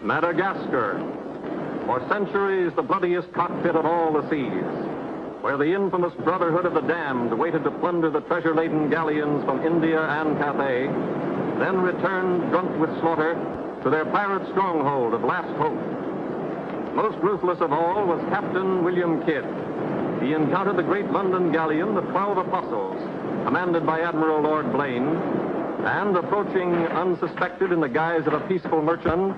Madagascar, for centuries the bloodiest cockpit of all the seas, where the infamous Brotherhood of the Damned waited to plunder the treasure-laden galleons from India and Cathay, then returned drunk with slaughter to their pirate stronghold of Last Hope. Most ruthless of all was Captain William Kidd. He encountered the great London galleon, the 12 Apostles, commanded by Admiral Lord Blaine, and approaching unsuspected in the guise of a peaceful merchant,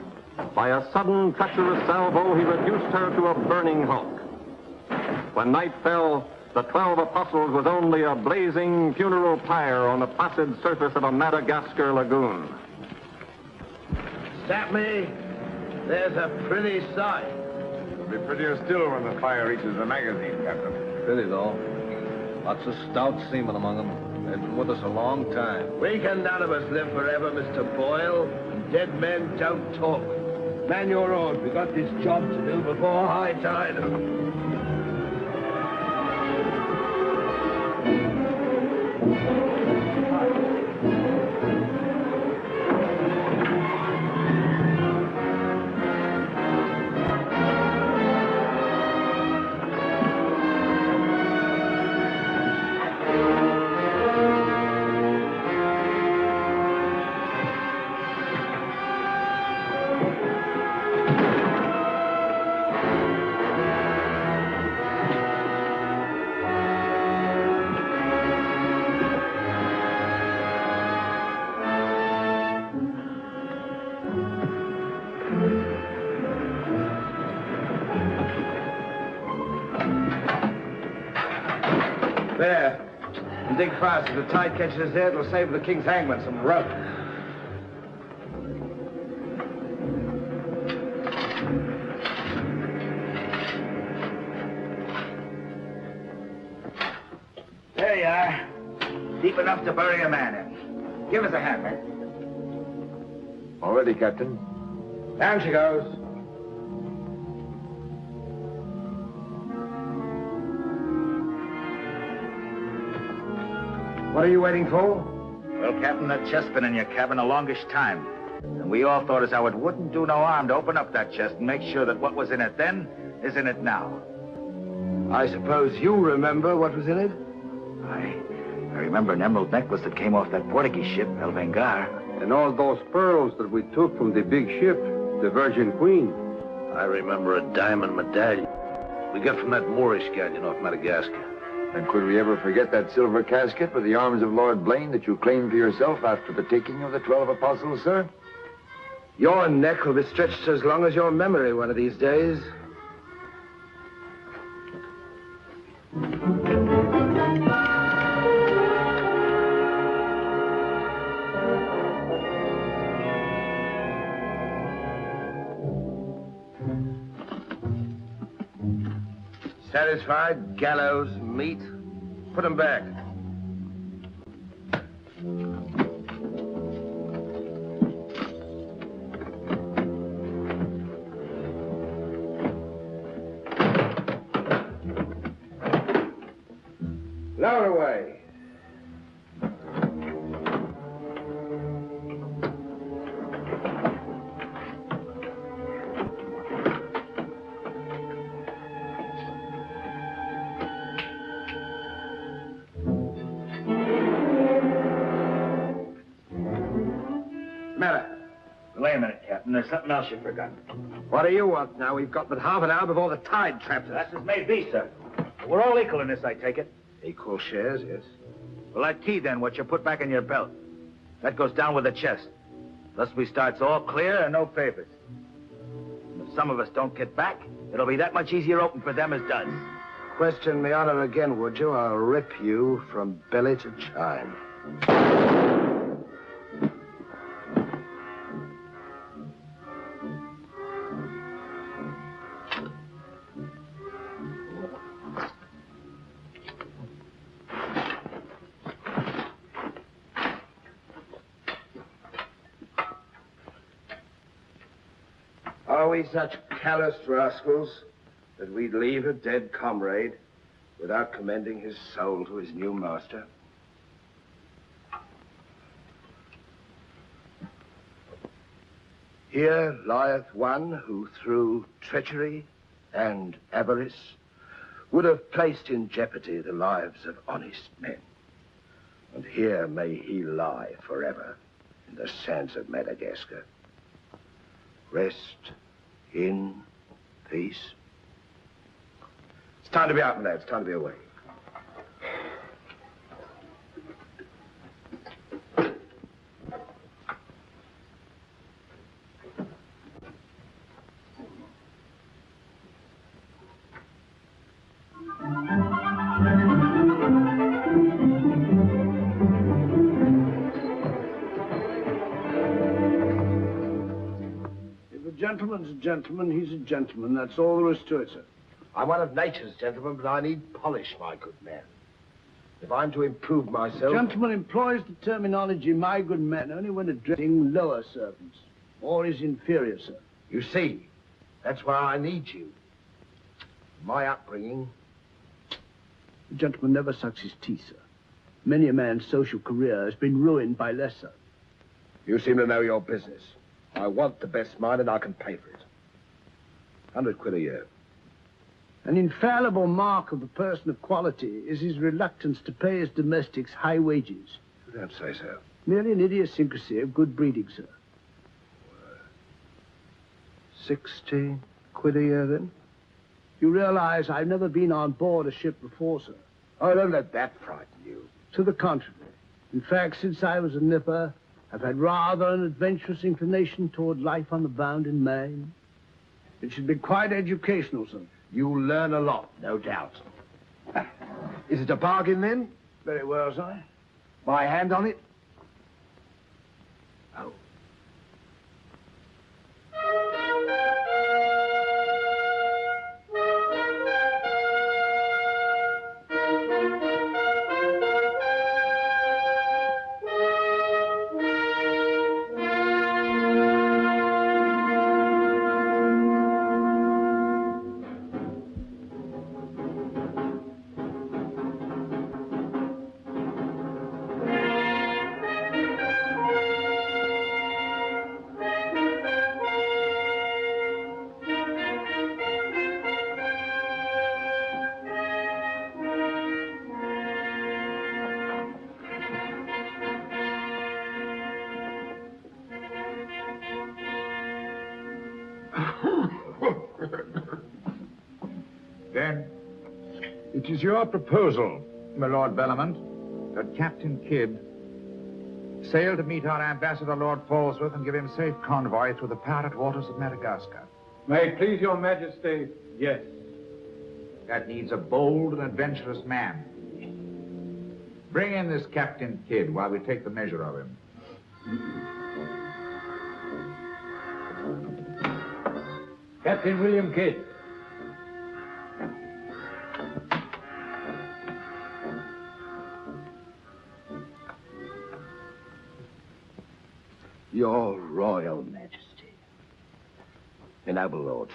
by a sudden treacherous salvo, he reduced her to a burning hulk. When night fell, the 12 Apostles was only a blazing funeral pyre on the placid surface of a Madagascar lagoon. Stop me. There's a pretty sight. It'll be prettier still when the fire reaches the magazine, Captain. Pity, though. Lots of stout seamen among them. They've been with us a long time. We can none of us live forever, Mr. Boyle. And dead men don't talk. Man your own. We got this job to do before high tide. There. And dig fast. If the tide catches us there, it'll save the king's hangman some rope. There you are. Deep enough to bury a man in. Give us a hand, man. All ready, Captain. Down she goes. What are you waiting for? Well, Captain, that chest's been in your cabin a longish time. And we all thought as how it wouldn't do no harm to open up that chest and make sure that what was in it then is in it now. I suppose you remember what was in it? I remember an emerald necklace that came off that Portuguese ship, El Vengar. And all those pearls that we took from the big ship, the Virgin Queen. I remember a diamond medallion we got from that Moorish galleon off Madagascar. And could we ever forget that silver casket with the arms of Lord Blaine that you claimed for yourself after the taking of the 12 Apostles, sir? Your neck will be stretched as long as your memory one of these days. Satisfied? Gallows, meat? Put them back. Lower away. Wait a minute, Captain. There's something else you forgot. What do you want now? We've got but half an hour before the tide traps us. That's as may be, sir. We're all equal in this, I take it. Equal shares, yes. Well, that key, then, what you put back in your belt. That goes down with the chest. Thus we starts all clear and no papers. And if some of us don't get back, it'll be that much easier open for them as does. Question me honor again, would you? I'll rip you from belly to chine. Are we such calloused rascals that we'd leave a dead comrade without commending his soul to his new master? Here lieth one who through treachery and avarice would have placed in jeopardy the lives of honest men. And here may he lie forever in the sands of Madagascar. Rest in peace. It's time to be out, my lad. It's time to be away. Gentleman's a gentleman, he's a gentleman. That's all there is to it, sir. I'm one of nature's gentlemen, but I need polish, my good man. If I'm to improve myself... The gentleman employs the terminology, my good man, only when addressing lower servants, or his inferior, sir. You see, that's why I need you. My upbringing... The gentleman never sucks his teeth, sir. Many a man's social career has been ruined by less, sir. You seem to know your business. I want the best mine, and I can pay for it. 100 quid a year. An infallible mark of the person of quality is his reluctance to pay his domestics high wages. You don't say so. Merely an idiosyncrasy of good breeding, sir. 60 quid a year, then? You realize I've never been on board a ship before, sir. Oh, don't let that frighten you. To the contrary. In fact, since I was a nipper, I've had rather an adventurous inclination toward life on the bound in Maine. It should be quite educational, sir. You'll learn a lot, no doubt. Is it a bargain, then? Very well, sir. My hand on it? Oh. Then, it is your proposal, my Lord Bellament, that Captain Kidd sail to meet our ambassador, Lord Falsworth, and give him safe convoy through the parrot waters of Madagascar. May it please your majesty, yes. That needs a bold and adventurous man. Bring in this Captain Kidd while we take the measure of him. Captain William Kidd. Your Royal Majesty. Your noble lords.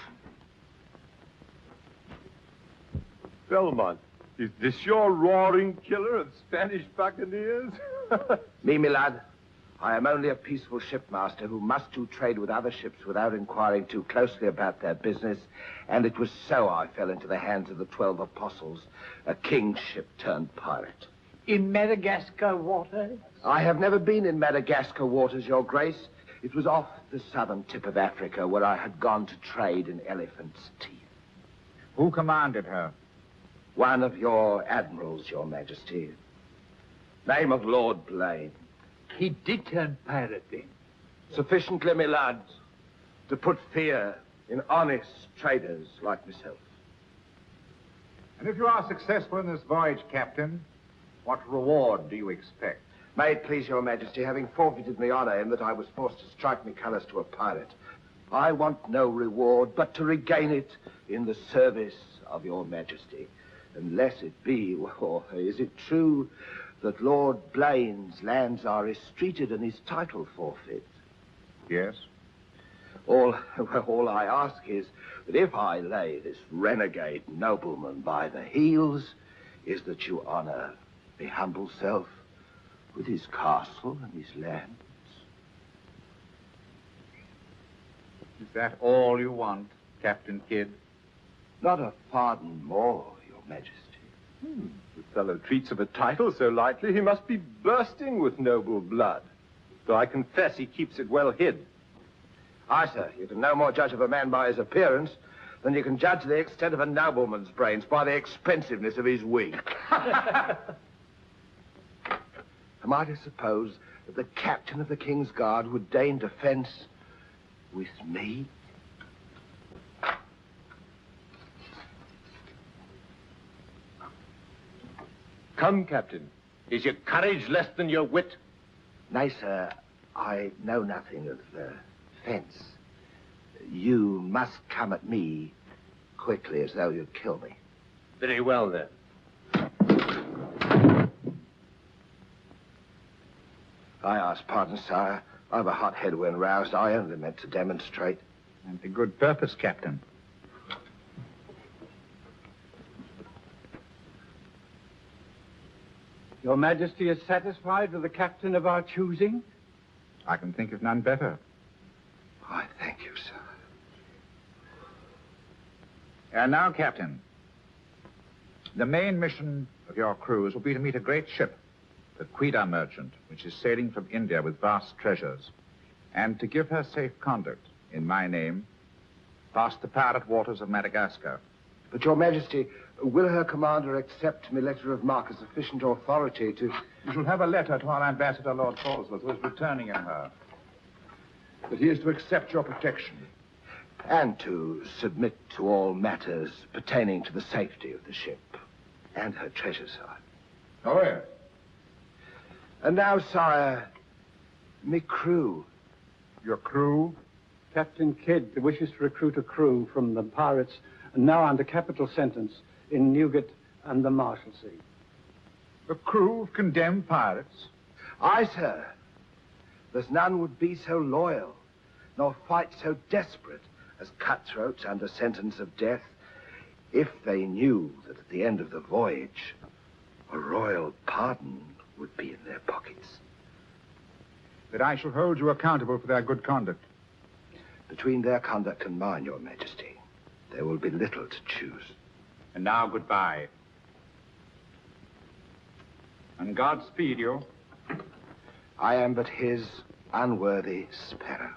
Belmont, is this your roaring killer of Spanish buccaneers? Me, my lad. I am only a peaceful shipmaster who must do trade with other ships without inquiring too closely about their business, and it was so I fell into the hands of the 12 apostles, a king's ship turned pirate. In Madagascar waters? I have never been in Madagascar waters, Your Grace. It was off the southern tip of Africa where I had gone to trade in elephants' teeth. Who commanded her? One of your admirals, Your Majesty. Name of Lord Blaine. He did turn pirate then? Sufficiently, my lad, to put fear in honest traders like myself. And if you are successful in this voyage, Captain, what reward do you expect? May it please Your Majesty, having forfeited my honor in that I was forced to strike my colors to a pirate, I want no reward but to regain it in the service of Your Majesty. Unless it be, or is it true that Lord Blaine's lands are estreated and his title forfeit? Yes. All I ask is that if I lay this renegade nobleman by the heels, is that you honor the humble self with his castle and his lands. Is that all you want, Captain Kidd? Not a pardon more, Your Majesty. The fellow treats of a title so lightly, he must be bursting with noble blood. Though I confess he keeps it well hid. Aye, sir, you can no more judge of a man by his appearance than you can judge the extent of a nobleman's brains by the expensiveness of his wig. Am I to suppose that the captain of the King's Guard would deign defense with me? Come, Captain. Is your courage less than your wit? Nay, sir, I know nothing of fence. You must come at me quickly as though you'd kill me. Very well, then. I ask pardon, sire. I've a hot head when roused. I only meant to demonstrate. And to good purpose, Captain. Your Majesty is satisfied with the captain of our choosing? I can think of none better. I thank you, sir. And now, Captain, the main mission of your cruise will be to meet a great ship, the Quida merchant, which is sailing from India with vast treasures, and to give her safe conduct in my name past the pirate waters of Madagascar. But, Your Majesty, will her commander accept my letter of marque as sufficient authority to... You shall have a letter to our ambassador, Lord Falsworth, who is returning in her. That he is to accept your protection. And to submit to all matters pertaining to the safety of the ship and her treasure, sire. Oh, yes. And now, sire, me crew. Your crew? Captain Kidd wishes to recruit a crew from the pirates now under capital sentence in Newgate and the Marshalsea. A crew of condemned pirates? Aye, sir. There's none would be so loyal, nor fight so desperate as cutthroats under sentence of death, if they knew that at the end of the voyage, a royal pardon would be in their pockets. That I shall hold you accountable for their good conduct. Between their conduct and mine, Your Majesty, there will be little to choose. And now, goodbye. And Godspeed you. I am but his unworthy sparrow.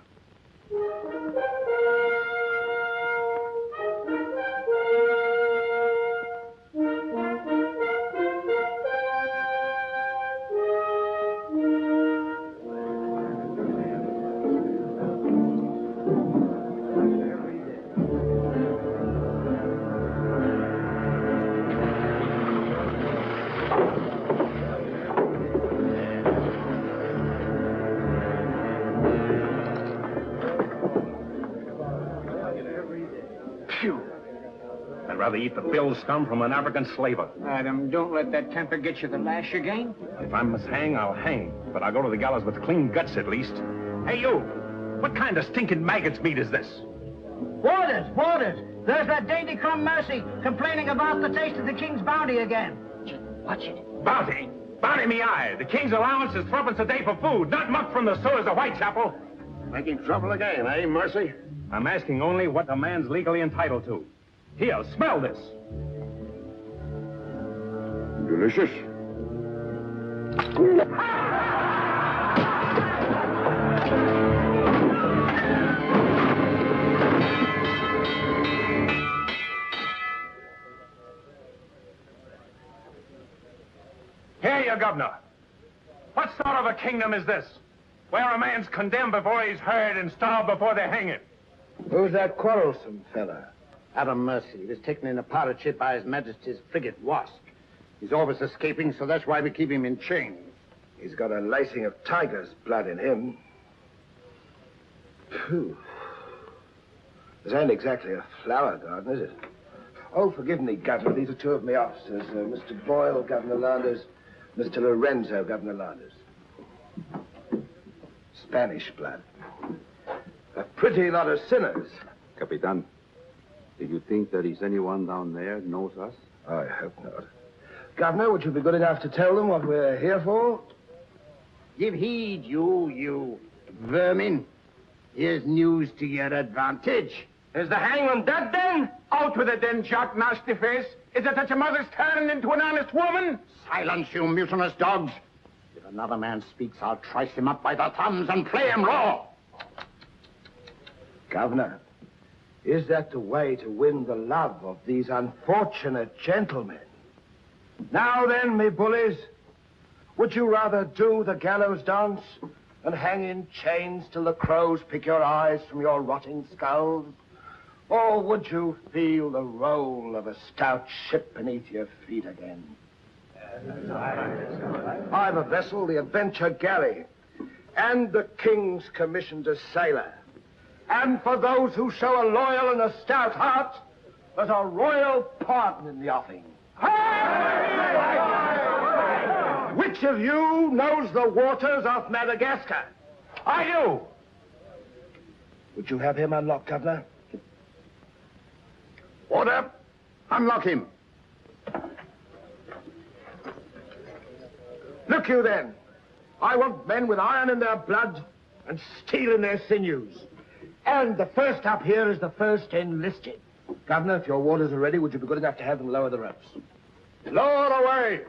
I'd rather eat the bill scum from an African slaver. Adam, don't let that temper get you the lash again. If I must hang, I'll hang. But I'll go to the gallows with clean guts at least. Hey, you! What kind of stinking maggot's meat is this? Warders! Warders! There's that dainty crumb Mercy complaining about the taste of the king's bounty again. Watch it. Bounty? Bounty me eye. The king's allowance is threepence a day for food, not muck from the sewers of Whitechapel. Making trouble again, eh, Mercy? I'm asking only what a man's legally entitled to. Here, smell this. Delicious. Here, you governor. What sort of a kingdom is this? Where a man's condemned before he's heard and starved before they hang him. Who's that quarrelsome fella? Adam Mercy. He was taken in a pirate ship by His Majesty's frigate Wasp. He's always escaping, so that's why we keep him in chains. He's got a lacing of tiger's blood in him. Phew. This ain't exactly a flower garden, is it? Oh, forgive me, Governor. These are two of my officers. Mr. Boyle, Governor Landers. Mr. Lorenzo, Governor Landers. Spanish blood. A pretty lot of sinners. Capitan, do you think there is anyone down there who knows us? I hope not. Governor, would you be good enough to tell them what we're here for? Give heed, you vermin. Here's news to your advantage. Is the hangman dead, then? Out with it, then, Jack Nastyface. Is it that your mother's turned into an honest woman? Silence, you mutinous dogs. If another man speaks, I'll trice him up by the thumbs and play him raw. Governor, is that the way to win the love of these unfortunate gentlemen? Now then, me bullies, would you rather do the gallows dance and hang in chains till the crows pick your eyes from your rotting skulls? Or would you feel the roll of a stout ship beneath your feet again? I've a vessel, the Adventure galley, and the King's commissioned a sailor. And for those who show a loyal and a stout heart, there's a royal pardon in the offing. Which of you knows the waters off Madagascar? I do. Would you have him unlocked, Governor? Order. Unlock him. Look you then. I want men with iron in their blood and steel in their sinews. And the first up here is the first enlisted. Governor, if your warders are ready, would you be good enough to have them lower the ropes? Lower away!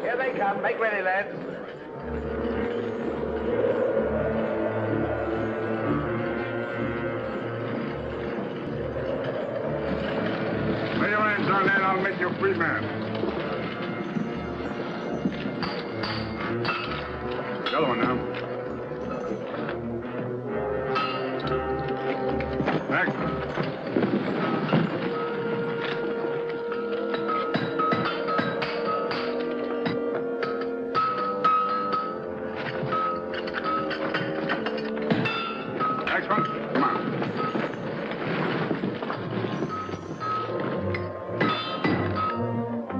Here they come. Make ready, lads. Lay your hands on that, I'll make you a free man. The other one now. Back. Next one. Come on.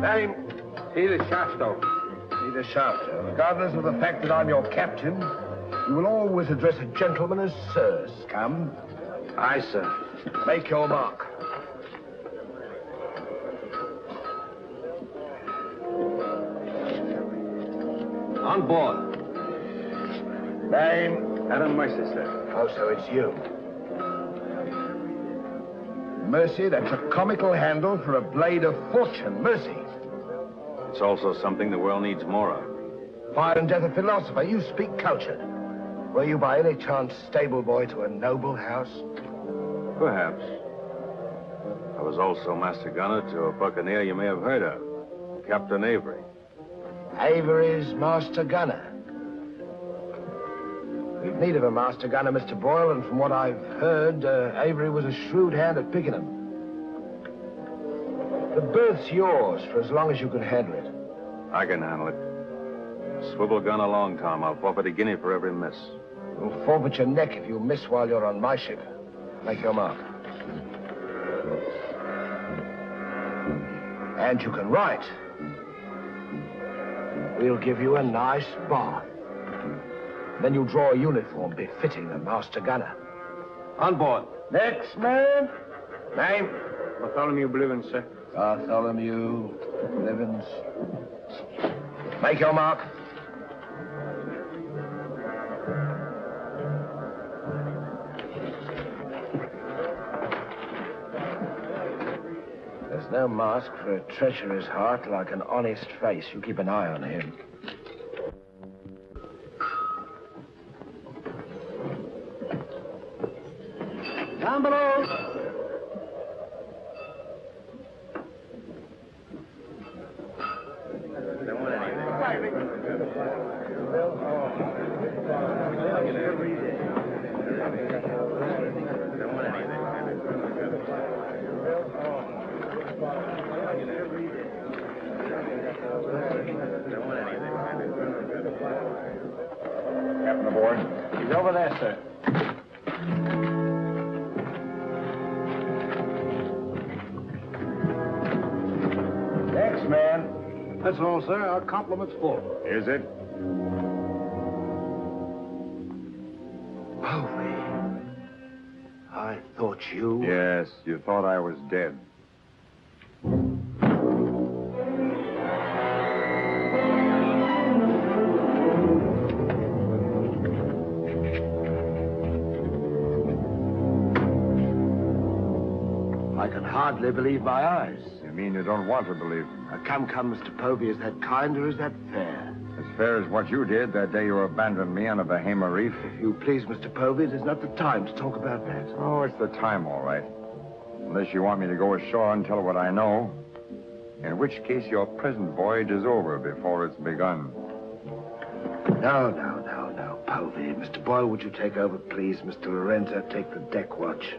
Name? Either Shafto. Peter Shafter. Regardless of the fact that I'm your captain, you will always address a gentleman as sirs. Come. Aye, sir. Make your mark. On board. Name? Adam Mercer, sir. Oh, so it's you. Mercy, that's a comical handle for a blade of fortune. Mercy. It's also something the world needs more of. Fire and death a philosopher. You speak cultured. Were you by any chance stable boy to a noble house? Perhaps. I was also master gunner to a buccaneer you may have heard of, Captain Avery. Avery's master gunner. We've need of a master gunner, Mr. Boyle, and from what I've heard, Avery was a shrewd hand at picking them. The berth's yours for as long as you can handle it. I can handle it. Swivel gun along, Tom. I'll forfeit a guinea for every miss. You'll forfeit your neck if you miss while you're on my ship. Make your mark. And you can write. We'll give you a nice bath. Then you'll draw a uniform befitting a master gunner. On board. Next man. Name? Bartholomew Blivens, sir. Bartholomew Blivens. Make your mark. There's no mask for a treacherous heart like an honest face. You keep an eye on him. Down below. Captain aboard. He's over there, sir. Next man. That's all, sir. Our compliment's full. Is it? I thought you... Yes, you thought I was dead. I can hardly believe my eyes. You mean you don't want to believe them? Come, Mr. Povey, is that kind or is that fair? As fair as what you did that day you abandoned me on a Bahama reef. If you please, Mr. Povey, it is not the time to talk about that. Oh, it's the time, all right. Unless you want me to go ashore and tell what I know. In which case your present voyage is over before it's begun. No, Povey. Mr. Boyle, would you take over, please? Mr. Lorenzo, take the deck watch.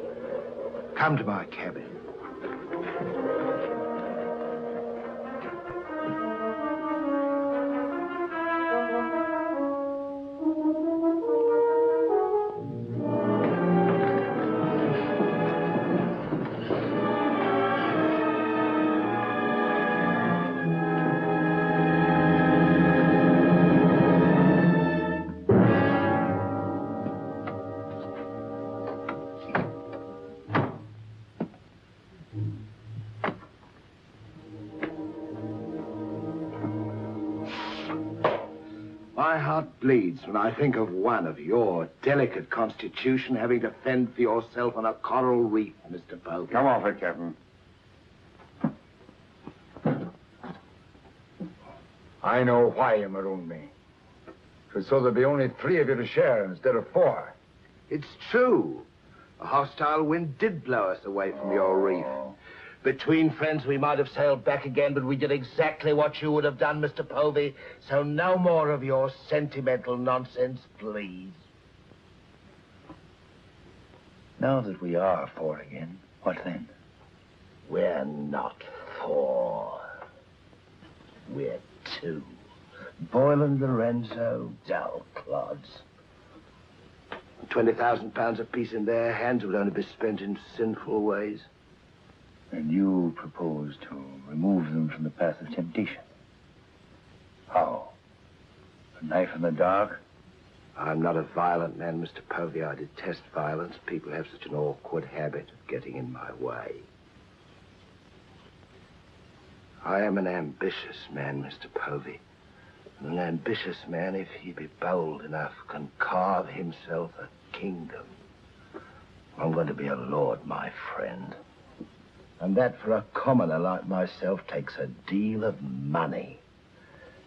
Come to my cabin. My heart bleeds when I think of one of your delicate constitution having to fend for yourself on a coral reef, Mr. Povey. Come off it, Captain. I know why you marooned me. It was so there'd be only 3 of you to share instead of 4. It's true. A hostile wind did blow us away from your reef. Between friends, we might have sailed back again, but we did exactly what you would have done, Mr. Povey. So no more of your sentimental nonsense, please. Now that we are 4 again, what then? We're not 4. We're 2. Boyle and Lorenzo, dull clods. 20,000 pounds apiece in their hands would only be spent in sinful ways. And you propose to remove them from the path of temptation. How? A knife in the dark? I'm not a violent man, Mr. Povey. I detest violence. People have such an awkward habit of getting in my way. I am an ambitious man, Mr. Povey. And an ambitious man, if he be bold enough, can carve himself a kingdom. I'm going to be a lord, my friend. And that for a commoner like myself takes a deal of money.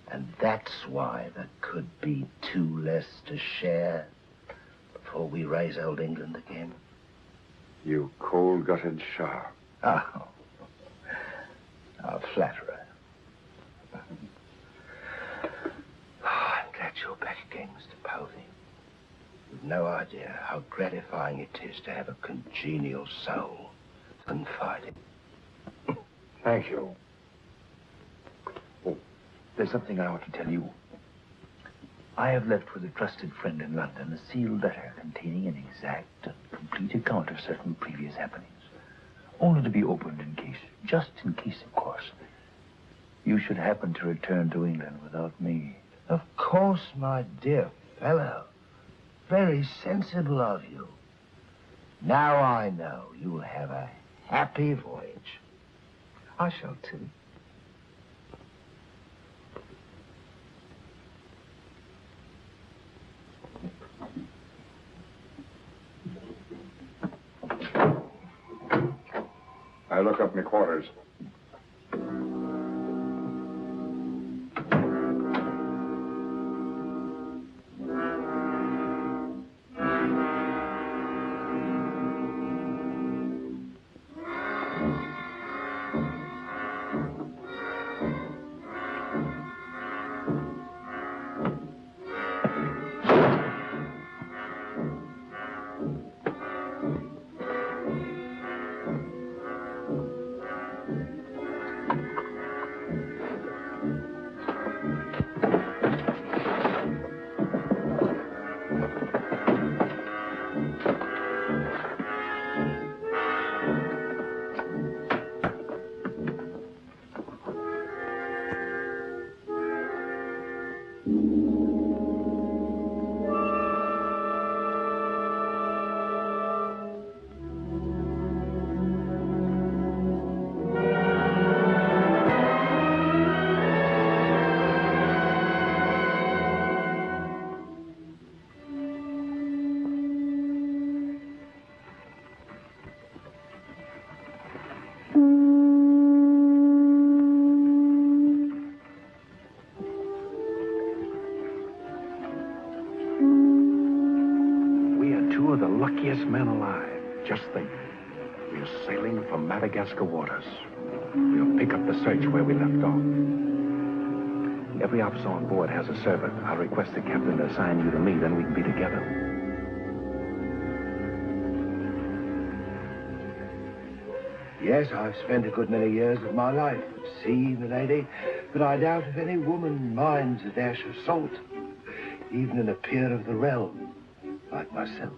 And that's why there could be 2 less to share before we raise old England again. You cold-gutted shark. Oh, a flatterer. I'm glad you're back again, Mr. Povey. You've no idea how gratifying it is to have a congenial soul. Confided. Thank you. Oh, there's something I want to tell you. I have left with a trusted friend in London a sealed letter containing an exact and complete account of certain previous happenings. Only to be opened in case, just in case, of course, you should happen to return to England without me. Of course, my dear fellow. Very sensible of you. Now I know you'll have a happy voyage. I shall too. I look up my quarters. nothing. We are sailing for Madagascar waters. We'll pick up the search where we left off. Every officer on board has a servant. I'll request the captain to assign you to me, then we can be together. Yes, I've spent a good many years of my life at sea, milady, but I doubt if any woman minds a dash of salt, even in a peer of the realm, like myself.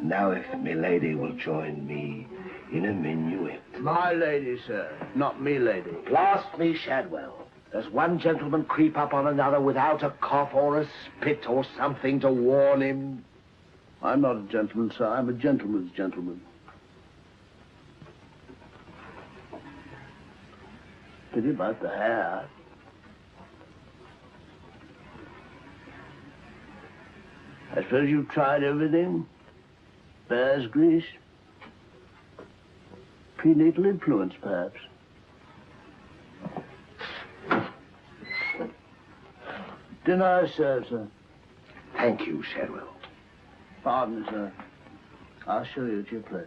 Now, if milady will join me in a minuet. My lady, sir, not me lady. Blast me, Shadwell. Does one gentleman creep up on another without a cough or a spit or something to warn him? I'm not a gentleman, sir. I'm a gentleman's gentleman. Pity about the hair. I suppose you've tried everything? Bear's grease? Prenatal influence, perhaps? Dinner served, sir. Thank you, Shadwell. Pardon me, sir. I'll show you to your place.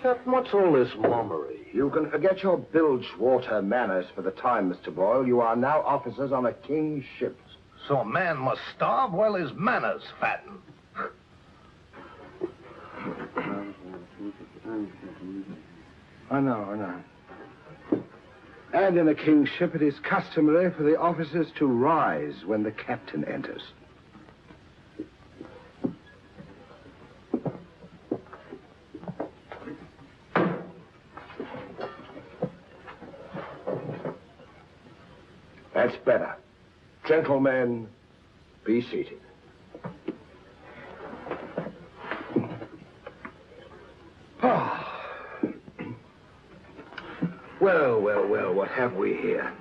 Captain, what's all this mummery? You can forget your bilge water manners for the time, Mr. Boyle. You are now officers on a king's ship. So a man must starve while his manners fatten. I know. And in a king's ship, it is customary for the officers to rise when the captain enters. That's better. Gentlemen, be seated. Well, what have we here?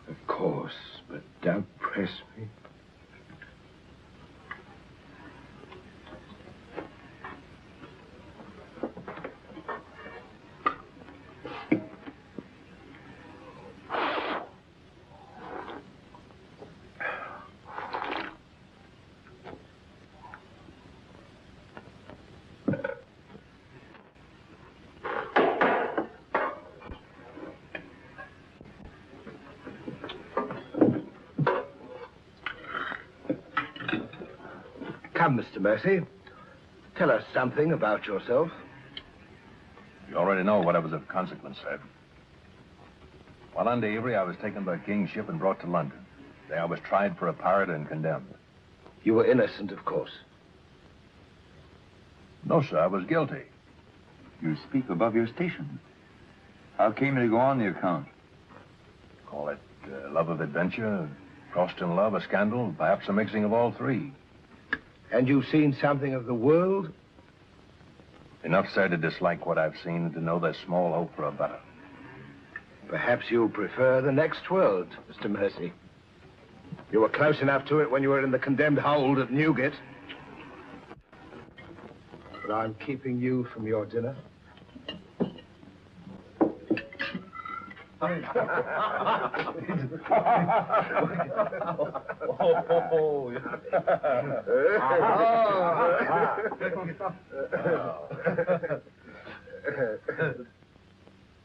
Of course, but don't press me. Come, Mr. Mercy. Tell us something about yourself. You already know what was of consequence, sir. While under Avery, I was taken by King's ship and brought to London. There I was tried for a pirate and condemned. You were innocent, of course. No, sir, I was guilty. You speak above your station. How came you to go on the account? Call it love of adventure, crossed in love, a scandal, perhaps a mixing of all three. And you've seen something of the world? Enough, sir, to dislike what I've seen and to know there's small hope for a better. Perhaps you'll prefer the next world, Mr. Mercy. You were close enough to it when you were in the condemned hold at Newgate. But I'm keeping you from your dinner.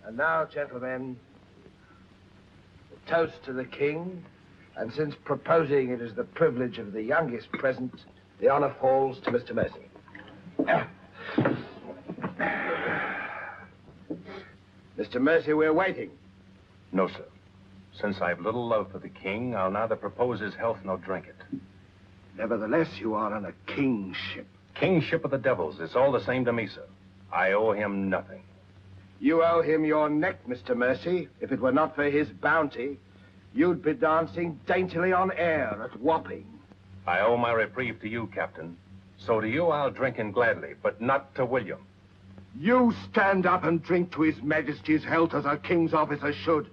And now, gentlemen, a toast to the king, and since proposing it is the privilege of the youngest present, the honor falls to Mr. Mercy. Mr. Mercy, we're waiting. No, sir. Since I've little love for the king, I'll neither propose his health nor drink it. Nevertheless, you are on a king's ship. King's ship of the devils. It's all the same to me, sir. I owe him nothing. You owe him your neck, Mr. Mercy. If it were not for his bounty, you'd be dancing daintily on air at Wapping. I owe my reprieve to you, Captain. So to you I'll drink in gladly, but not to William. You stand up and drink to his majesty's health as a king's officer should.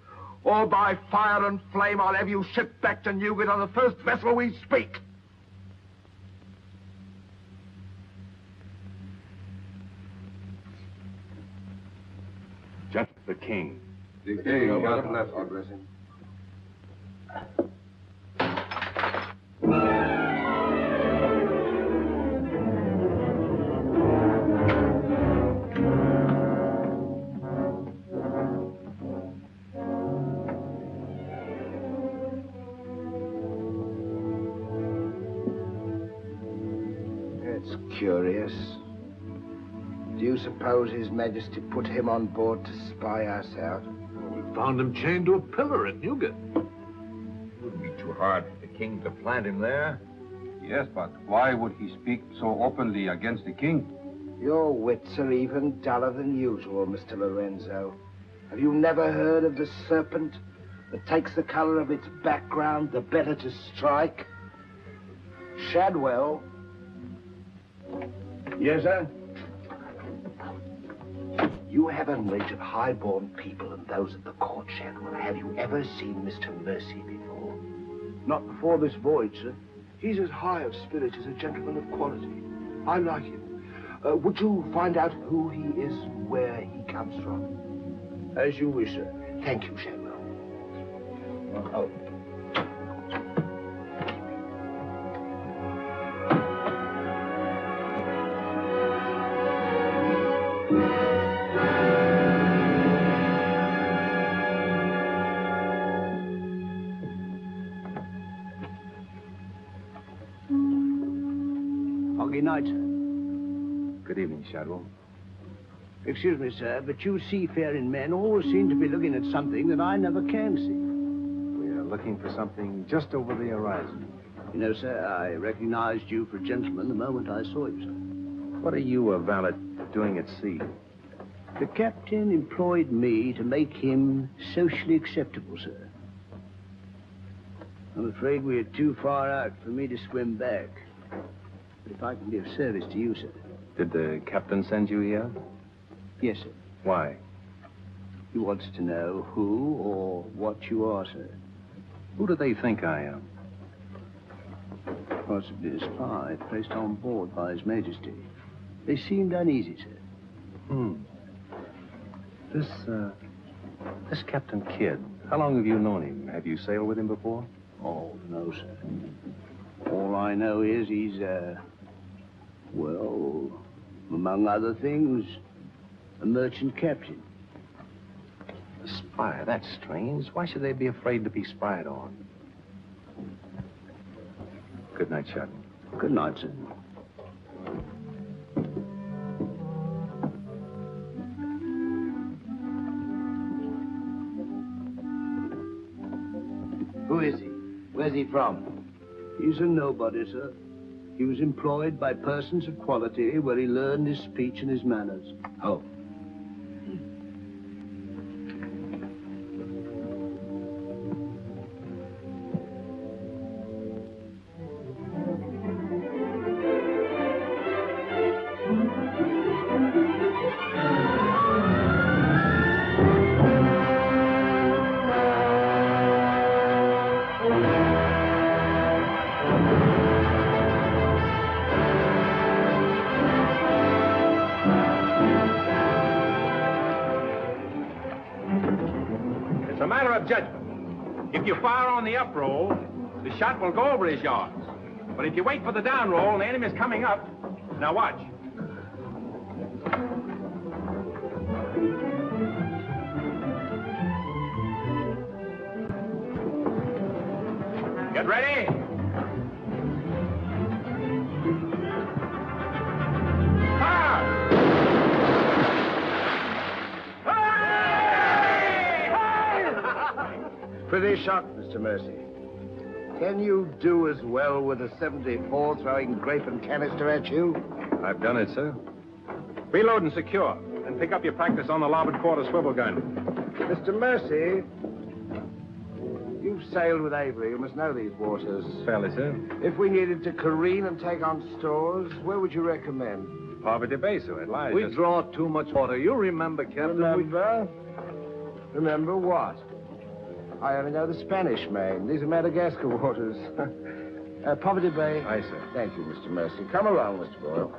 Or by fire and flame, I'll have you shipped back to Newgate on the first vessel we speak. The king. The king, God bless you. Bless him. Curious. Do you suppose His Majesty put him on board to spy us out? We found him chained to a pillar at Newgate. Wouldn't be too hard for the king to plant him there. Yes, but why would he speak so openly against the king? Your wits are even duller than usual, Mr. Lorenzo. Have you never heard of the serpent that takes the color of its background the better to strike? Shadwell. Yes, sir? You have a knowledge of high-born people and those at the court, Shadwell. Have you ever seen Mr. Mercy before? Not before this voyage, sir. He's as high of spirit as a gentleman of quality. I like him. Would you find out who he is, where he comes from? As you wish, sir. Thank you, Shadwell. Oh. Good night, sir. Good evening, Shadwell. Excuse me, sir, but you seafaring men always seem to be looking at something that I never can see. We are looking for something just over the horizon. You know, sir, I recognized you for a gentleman the moment I saw you, sir. What are you, a valet, doing at sea? The captain employed me to make him socially acceptable, sir. I'm afraid we're too far out for me to swim back. But if I can be of service to you, sir. Did the captain send you here? Yes, sir. Why? He wants to know who or what you are, sir. Who do they think I am? Possibly a spy placed on board by His Majesty. They seemed uneasy, sir. This Captain Kidd, how long have you known him? Have you sailed with him before? Oh, no, sir. All I know is he's, well, among other things, a merchant captain. A spy? That's strange. Why should they be afraid to be spied on? Good night, Shadwell. Good night, sir. Who is he? Where's he from? He's a nobody, sir. He was employed by persons of quality where he learned his speech and his manners. Oh. Judgment. If you fire on the up roll, the shot will go over his yards. But if you wait for the down roll and the enemy's coming up, now watch. Get ready. Fire! Pretty shot, Mr. Mercy. Can you do as well with a 74 throwing grape and canister at you? I've done it, sir. Reload and secure. Then pick up your practice on the larboard quarter swivel gun. Mr. Mercy, you've sailed with Avery. You must know these waters. Fairly, sir. If we needed to careen and take on stores, where would you recommend? Poverty Bay, sir. It lies. We draw too much water. You remember, Captain? Remember? Remember what? I only know the Spanish Main. These are Madagascar waters. Poverty Bay. Aye, sir. Thank you, Mr. Mercy. Come along, Mr. Boyle.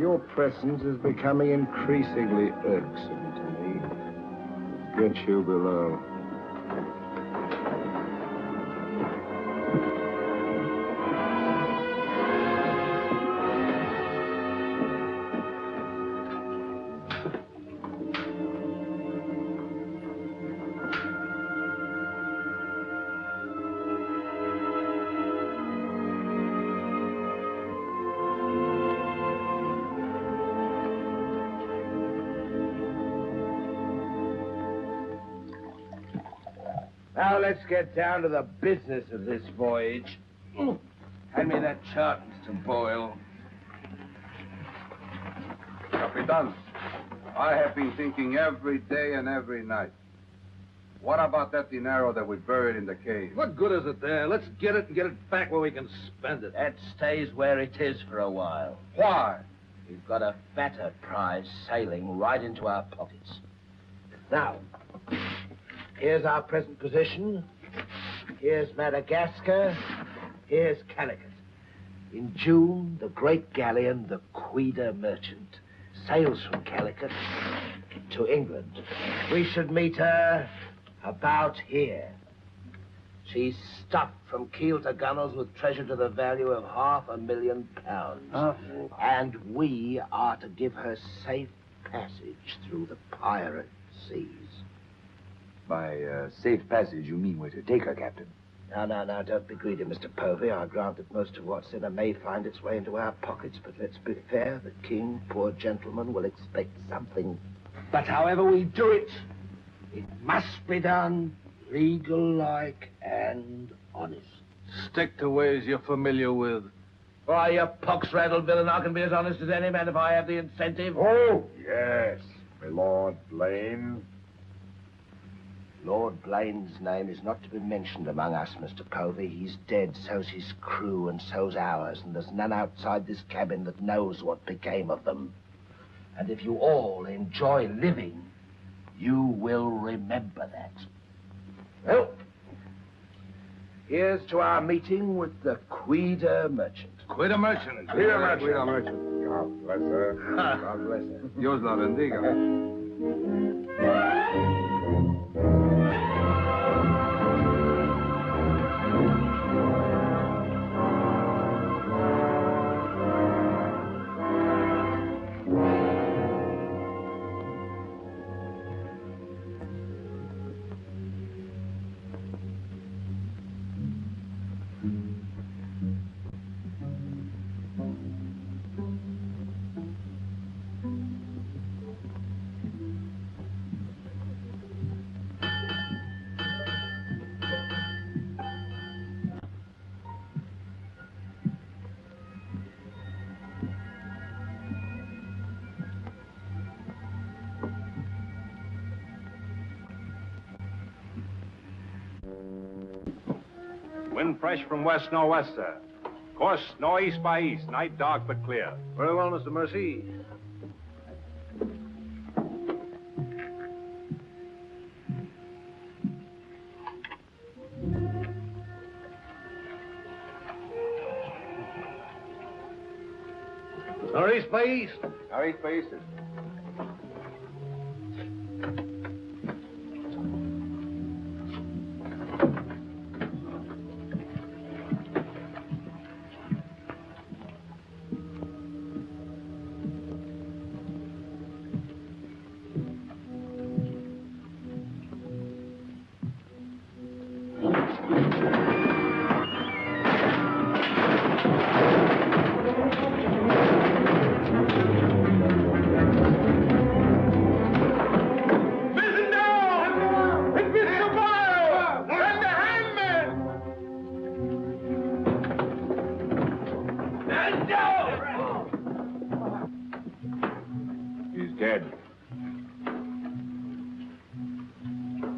Your presence is becoming increasingly irksome to me. Get you below. Now let's get down to the business of this voyage. Hand me that chart, Mr. Boyle. Capitan, I have been thinking every day and every night. What about that dinero that we buried in the cave? What good is it there? Let's get it and get it back where we can spend it. That stays where it is for a while. Why? We've got a fatter prize sailing right into our pockets. Now, here's our present position. Here's Madagascar. Here's Calicut. In June, the great galleon, the Queen Merchant, sails from Calicut to England. We should meet her about here. She's stuffed from keel to gunnels with treasure to the value of £500,000. And we are to give her safe passage through the pirate seas. By safe passage, you mean we're to take her, Captain? No, don't be greedy, Mr. Povey. I grant that most of what's in her may find its way into our pockets, but let's be fair. The king, poor gentleman, will expect something. But however we do it, it must be done legal-like and honest. Stick to ways you're familiar with. Why, you pox-rattled villain, I can be as honest as any man if I have the incentive. Oh, yes, my Lord Blaine. Lord Blaine's name is not to be mentioned among us, Mr. Povey. He's dead, so's his crew and so's ours, and there's none outside this cabin that knows what became of them. And if you all enjoy living, you will remember that. Well, here's to our meeting with the Queen Merchant. Queen Merchant. Queen Merchant. God bless her. God bless her. Dios la bendiga. Wind fresh from west-northwest, sir. Course northeast by east. Night dark but clear. Very well, Mr. Mercy. Northeast by east. Northeast by east.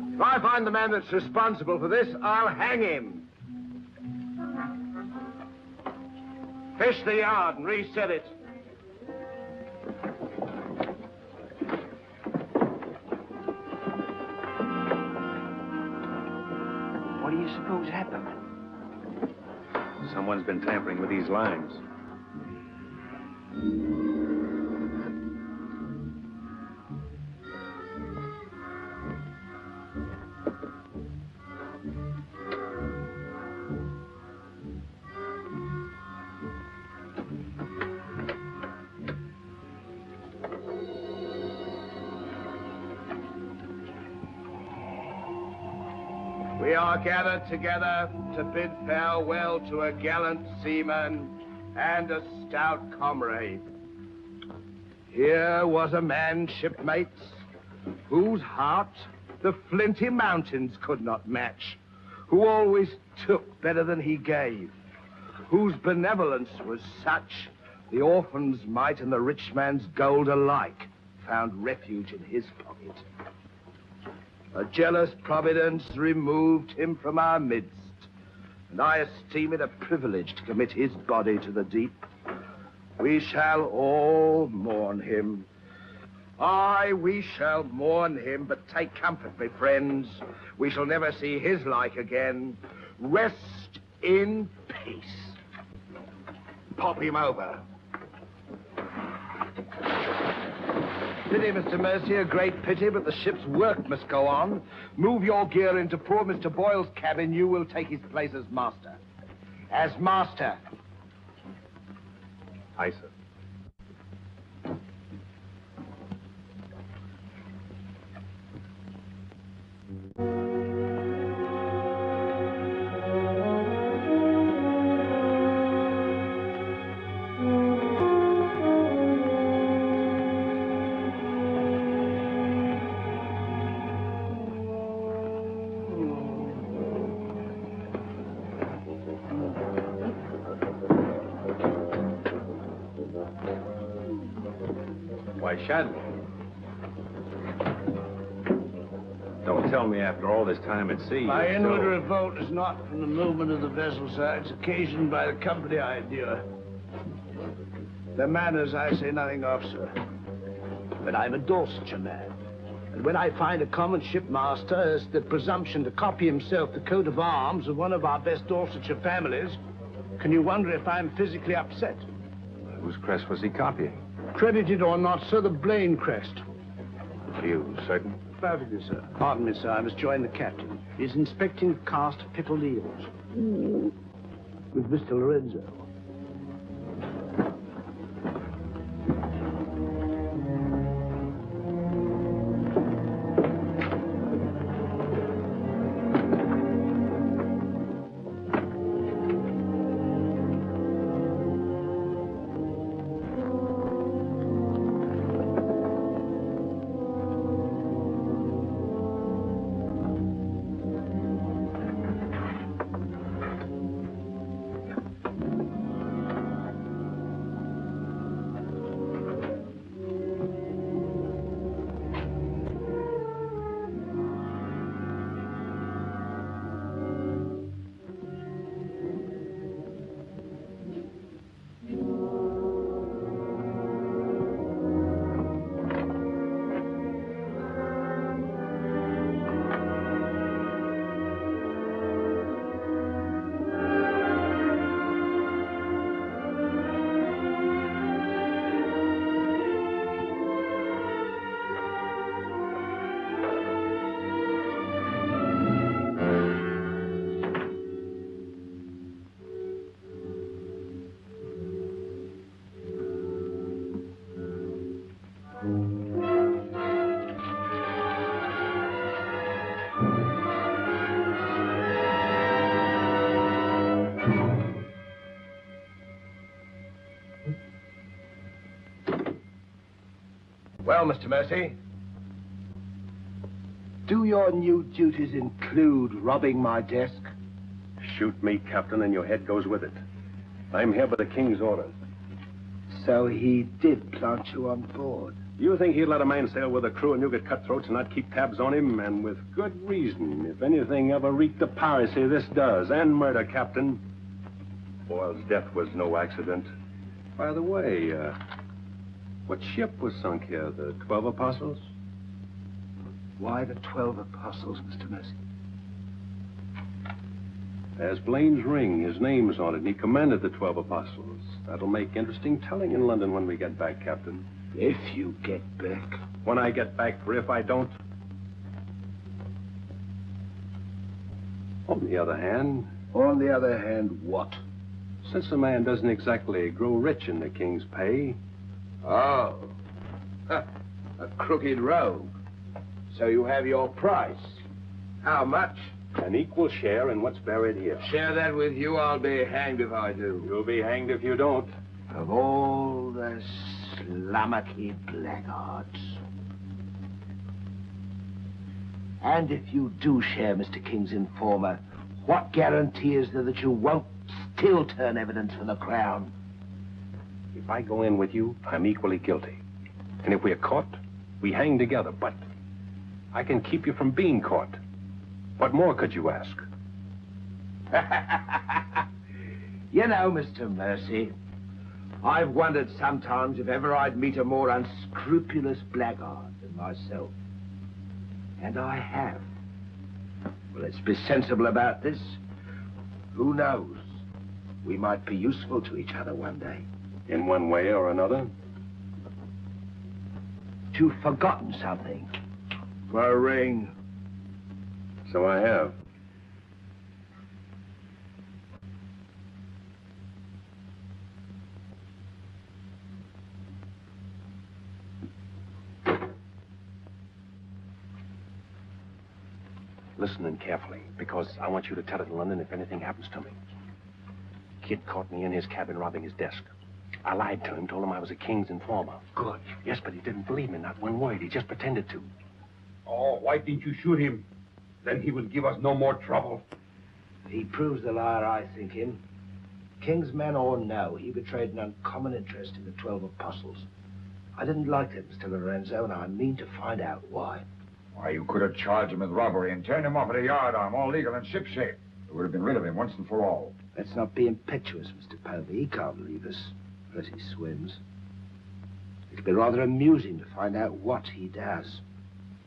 If I find the man that's responsible for this, I'll hang him. Fish the yard and reset it. What do you suppose happened? Someone's been tampering with these lines. We are gathered together to bid farewell to a gallant seaman and a stout comrade. Here was a man, shipmates, whose heart the flinty mountains could not match, who always took better than he gave, whose benevolence was such the orphan's mite and the rich man's gold alike found refuge in his pocket. A jealous providence removed him from our midst, and I esteem it a privilege to commit his body to the deep. We shall all mourn him. Aye, we shall mourn him, but take comfort, my friends. We shall never see his like again. Rest in peace. Pop him over. Pity, Mr. Mercy, a great pity, but the ship's work must go on. Move your gear into poor Mr. Boyle's cabin. You will take his place as master. As master. Aye, sir. Why, Shadley. Don't tell me after all this time at sea. My inward revolt is not from the movement of the vessel, sir. It's occasioned by the company I endure. The manners I say nothing of, sir. But I'm a Dorsetshire man. And when I find a common shipmaster has the presumption to copy himself the coat of arms of one of our best Dorsetshire families, can you wonder if I'm physically upset? Whose crest was he copying? Credited or not, sir, the Blaine crest. Are you certain? Perfectly, sir. Pardon me, sir. I must join the captain. He's inspecting the cast of pickled eels. With Mr. Lorenzo. Well, Mr. Mercy, do your new duties include robbing my desk? Shoot me, Captain, and your head goes with it. I'm here by the King's orders. So he did plant you on board? You think he'd let a man sail with a crew and you get cutthroats and not keep tabs on him? And with good reason. If anything ever reeked of piracy, this does. And murder, Captain. Boyle's death was no accident. By the way, what ship was sunk here? The 12 Apostles? Why the 12 Apostles, Mr. Mercy? There's Blaine's ring. His name's on it, and he commanded the 12 Apostles. That'll make interesting telling in London when we get back, Captain. If you get back. When I get back, for if I don't. On the other hand... On the other hand, what? Since a man doesn't exactly grow rich in the King's pay... Oh. A crooked rogue. So you have your price. How much? An equal share in what's buried here. Share that with you, I'll be hanged if I do. You'll be hanged if you don't. Of all the slummocky blackguards. And if you do share Mr. King's informer, what guarantee is there that you won't still turn evidence for the Crown? If I go in with you, I'm equally guilty. And if we're caught, we hang together. But I can keep you from being caught. What more could you ask? You know, Mr. Mercy, I've wondered sometimes if ever I'd meet a more unscrupulous blackguard than myself. And I have. Well, let's be sensible about this. Who knows? We might be useful to each other one day. In one way or another? You've forgotten something. For a ring. So I have. Listen in carefully, because I want you to tell it in London if anything happens to me. Kid caught me in his cabin robbing his desk. I lied to him, told him I was a King's informer. Good. Yes, but he didn't believe me, not one word. He just pretended to. Oh, why didn't you shoot him? Then he will give us no more trouble. He proves the liar I think him. King's men or no, he betrayed an uncommon interest in the 12 Apostles. I didn't like it, Mr. Lorenzo, and I mean to find out why. Why, you could have charged him with robbery and turned him off at a yardarm, all legal and shipshape. We would have been rid of him once and for all. Let's not be impetuous, Mr. Povey. He can't leave us unless he swims. It'll be rather amusing to find out what he does.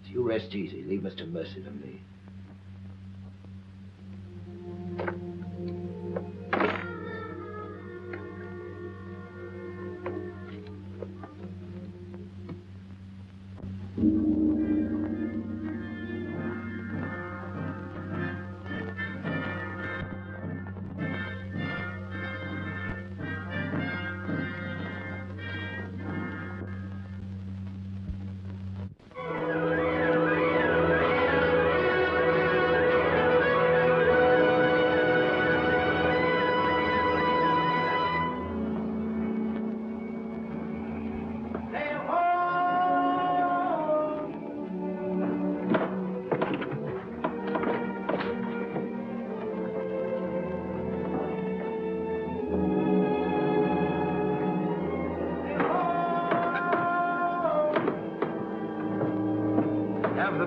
So you rest easy. Leave Mr. Mercy to me.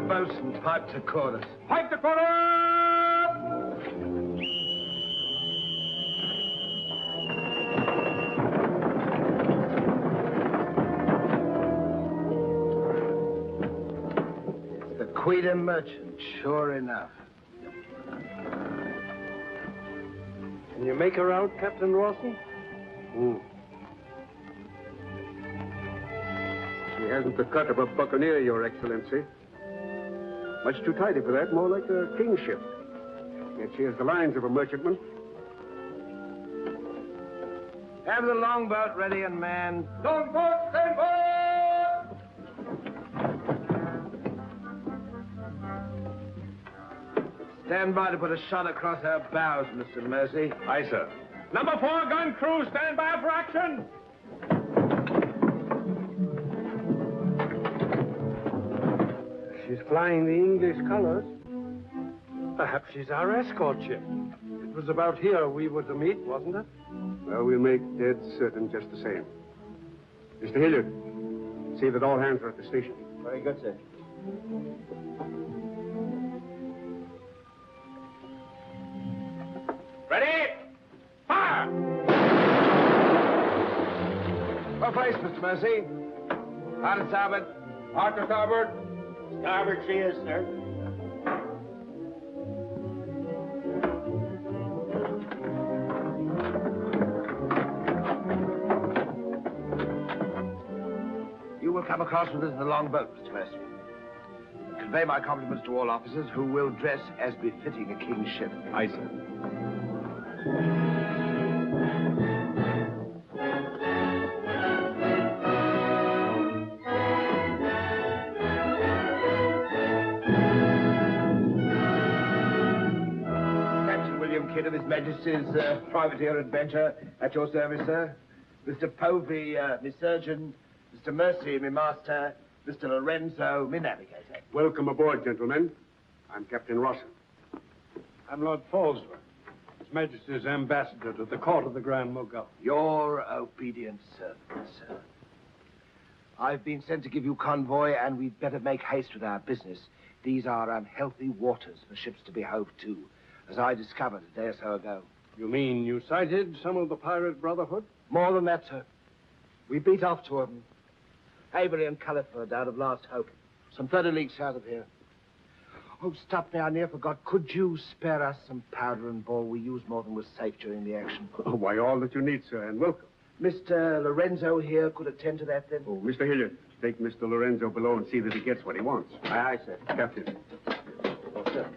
Bosun, pipe to chorus. Pipe to chorus! The Queen Merchant, sure enough. Can you make her out, Captain Rawson? She hasn't the cut of a buccaneer, Your Excellency. Much too tidy for that, more like a kingship. Yet she has the lines of a merchantman. Have the longboat ready and manned. Longboat, stand by! Stand by to put a shot across her bows, Mr. Mercy. Aye, sir. Number 4 gun crew, stand by for action. She's flying the English colors. Perhaps she's our escort ship. It was about here we were to meet, wasn't it? Well, we'll make dead certain just the same. Mr. Hilliard, see that all hands are at the station. Very good, sir. Ready? Fire! What place, Mr. Mercy? Hard to starboard. Hard to starboard. Starboard cheers, sir. You will come across with us in the longboat, Mr. Mercy. Convey my compliments to all officers who will dress as befitting a king's ship. Aye, sir. Kidd of His Majesty's privateer Adventure, at your service, sir. Mr. Povey, me surgeon. Mr. Mercy, me master. Mr. Lorenzo, me navigator. Welcome aboard, gentlemen. I'm Captain Rossum. I'm Lord Falsworth, His Majesty's ambassador to the court of the Grand Mogul. Your obedient servant, sir. I've been sent to give you convoy, and we'd better make haste with our business. These are unhealthy waters for ships to be hove to, as I discovered a day or so ago. You mean you sighted some of the pirate brotherhood? More than that, sir. We beat off two of them. Avery and Culliford out of Last Hope, some 30 leagues south of here. Oh, stop me, I near forgot. Could you spare us some powder and ball? We used more than was safe during the action. Oh, why, all that you need, sir, and welcome. Mr. Lorenzo here could attend to that, then? Oh, Mr. Hilliard, take Mr. Lorenzo below and see that he gets what he wants. Aye, aye, sir. Captain. Oh, sir.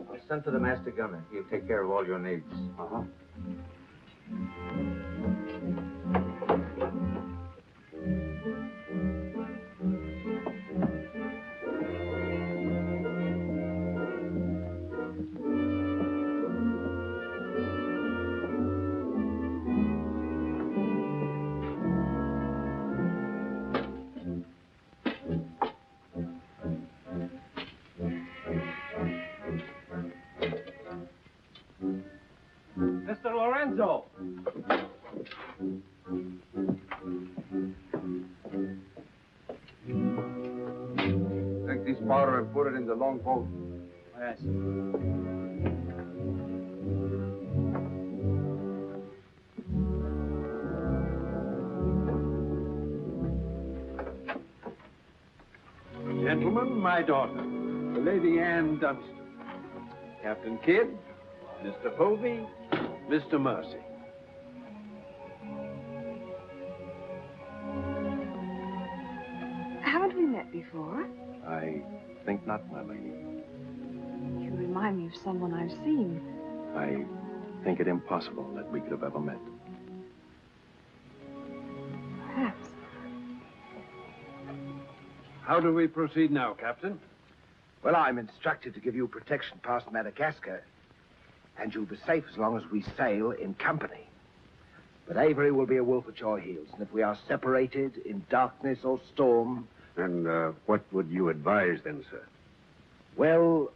I'll send for the master gunner. He'll take care of all your needs. Uh-huh. Mr. Lorenzo! Take this powder and put it in the long boat. Yes. Gentlemen, my daughter, the Lady Anne Dunstan. Captain Kidd, Mr. Povey, Mr. Mercy. Haven't we met before? I think not, my lady. You remind me of someone I've seen. I think it impossible that we could have ever met. Perhaps. How do we proceed now, Captain? Well, I'm instructed to give you protection past Madagascar, and you'll be safe as long as we sail in company. But Avery will be a wolf at your heels, and if we are separated in darkness or storm... And what would you advise then, sir? Well,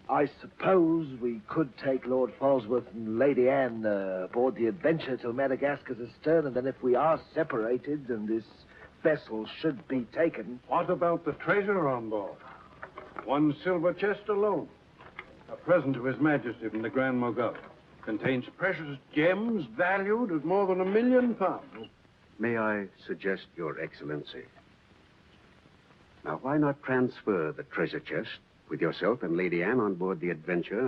I suppose we could take Lord Falsworth and Lady Anne aboard the Adventure till Madagascar's astern, and then if we are separated and this vessel should be taken... What about the treasure on board? One silver chest alone. A present to His Majesty from the Grand Mogul. Contains precious gems valued at more than £1 million. May I suggest, Your Excellency? Now, why not transfer the treasure chest with yourself and Lady Anne on board the Adventure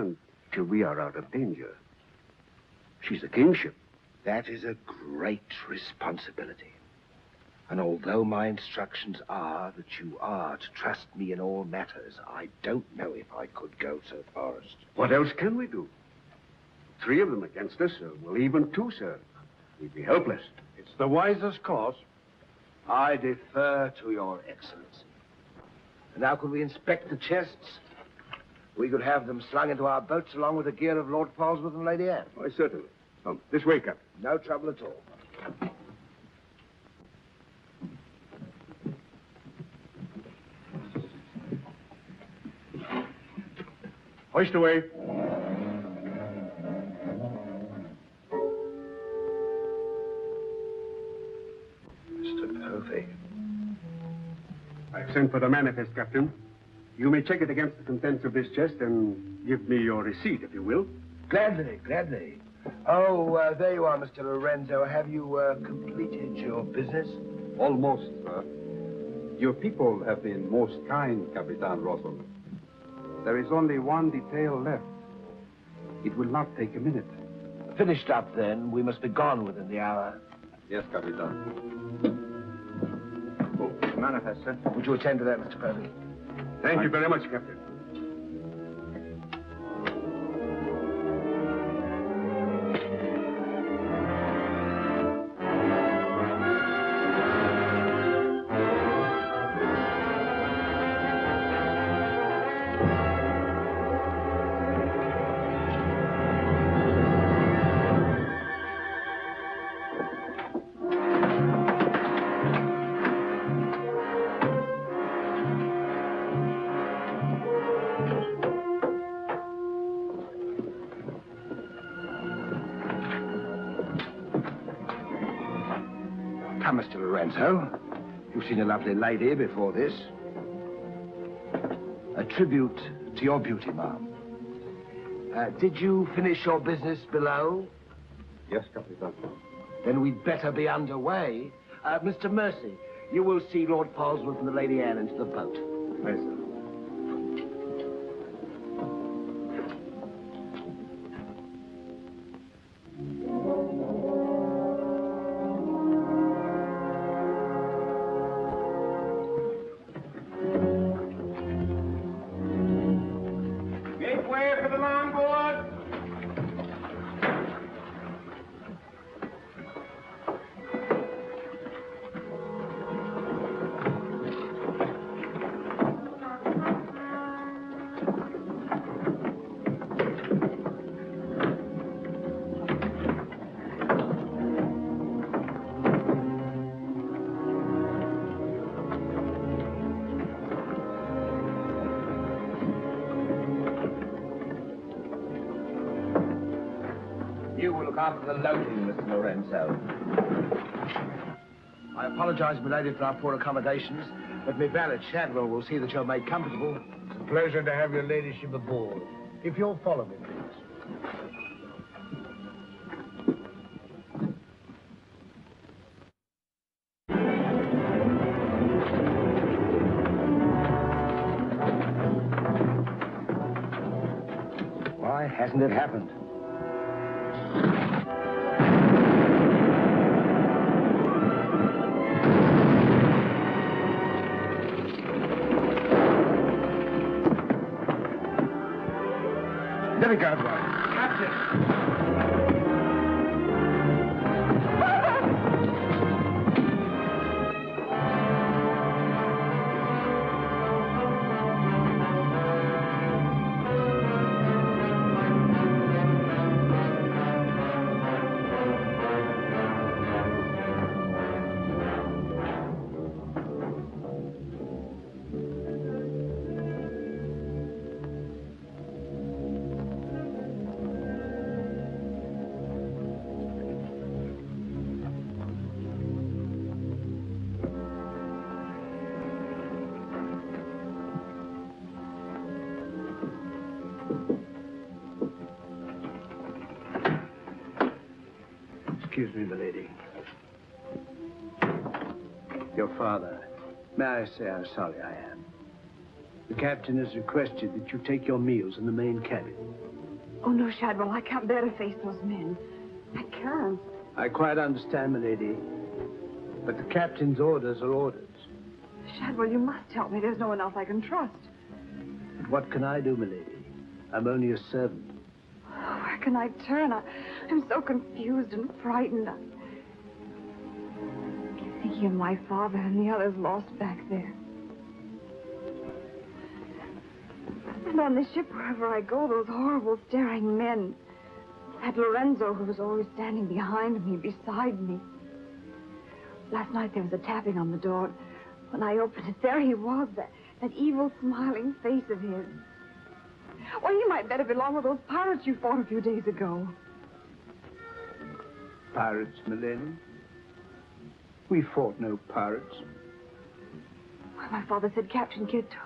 until we are out of danger? She's a kingship. That is a great responsibility. And although my instructions are that you are to trust me in all matters, I don't know if I could go so far as to... What else can we do? 3 of them against us, well, even 2, sir. We'd be helpless. It's the wisest course. I defer to Your Excellency. And now could we inspect the chests? We could have them slung into our boats along with the gear of Lord Falsworth and Lady Anne. Why, certainly. Come, this way, Captain. No trouble at all. Hoist away. Mr. Povey. I've sent for the manifest, Captain. You may check it against the contents of this chest and give me your receipt, if you will. Gladly, gladly. Oh, there you are, Mr. Lorenzo. Have you completed your business? Almost, sir. Your people have been most kind, Captain Rossum. There is only one detail left. It will not take a minute. Finished up, then. We must be gone within the hour. Yes, Captain. Oh, manifest, sir. Would you attend to that, Mr. Povey? Thank you very much, Captain. Come, Mr. Lorenzo. You've seen a lovely lady before this. A tribute to your beauty, ma'am. Did you finish your business below? Yes, Captain. Then we'd better be underway. Mr. Mercy, you will see Lord Falsworth and the Lady Anne into the boat. Yes, sir. Make way for the longboard. You will look after the loading, Mr. Lorenzo. I apologize, milady, for our poor accommodations, but my valet Shadwell will see that you're made comfortable. It's a pleasure to have your ladyship aboard. If you'll follow me, please. Why hasn't it happened? Let me go, Captain! Excuse me, milady. Your father. May I say how sorry I am? The captain has requested that you take your meals in the main cabin. Oh, no, Shadwell, I can't bear to face those men. I can't. I quite understand, milady. But the captain's orders are orders. Shadwell, you must help me. There's no one else I can trust. But what can I do, milady? I'm only a servant. Where can I turn? I'm so confused and frightened. I keep thinking of my father and the others lost back there. And on the ship, wherever I go, those horrible staring men. That Lorenzo who was always standing behind me, beside me. Last night there was a tapping on the door. When I opened it, there he was, that evil, smiling face of his. Well, he might better belong with those pirates you fought a few days ago. Pirates, milady? We fought no pirates. Well, my father said Captain Kidd told.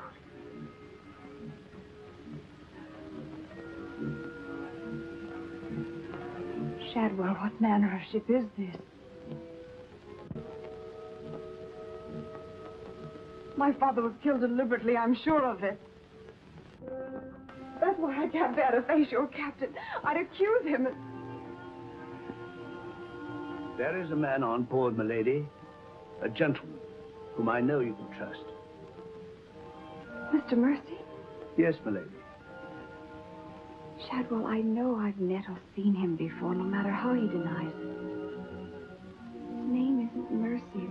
Shadwell, what manner of ship is this? My father was killed deliberately, I'm sure of it. That's why I can't bear to face your captain. I'd accuse him. There is a man on board, milady. A gentleman whom I know you can trust. Mr. Mercy? Yes, milady. Shadwell, I know I've met or seen him before, no matter how he denies it. His name isn't Mercy,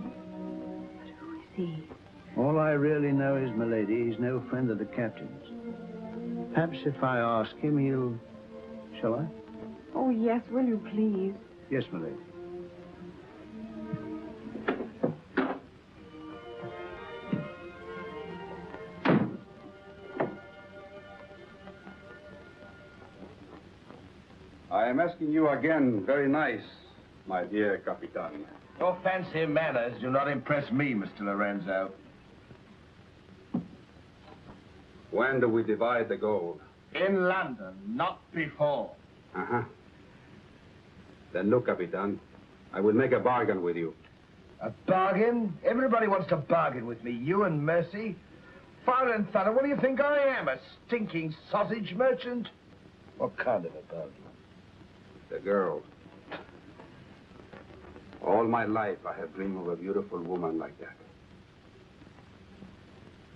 but who is he? All I really know is, milady, he's no friend of the captain's. Perhaps if I ask him, he'll... Shall I? Oh, yes, will you please? Yes, milady. I am asking you again, very nice, my dear Capitan. Your fancy manners do not impress me, Mr. Lorenzo. When do we divide the gold? In London, not before. Uh-huh. Then look, Capitan, I will make a bargain with you. A bargain? Everybody wants to bargain with me. You and Mercy. Fire and thunder, what do you think I am? A stinking sausage merchant? What kind of a bargain? The girl. All my life I have dreamed of a beautiful woman like that.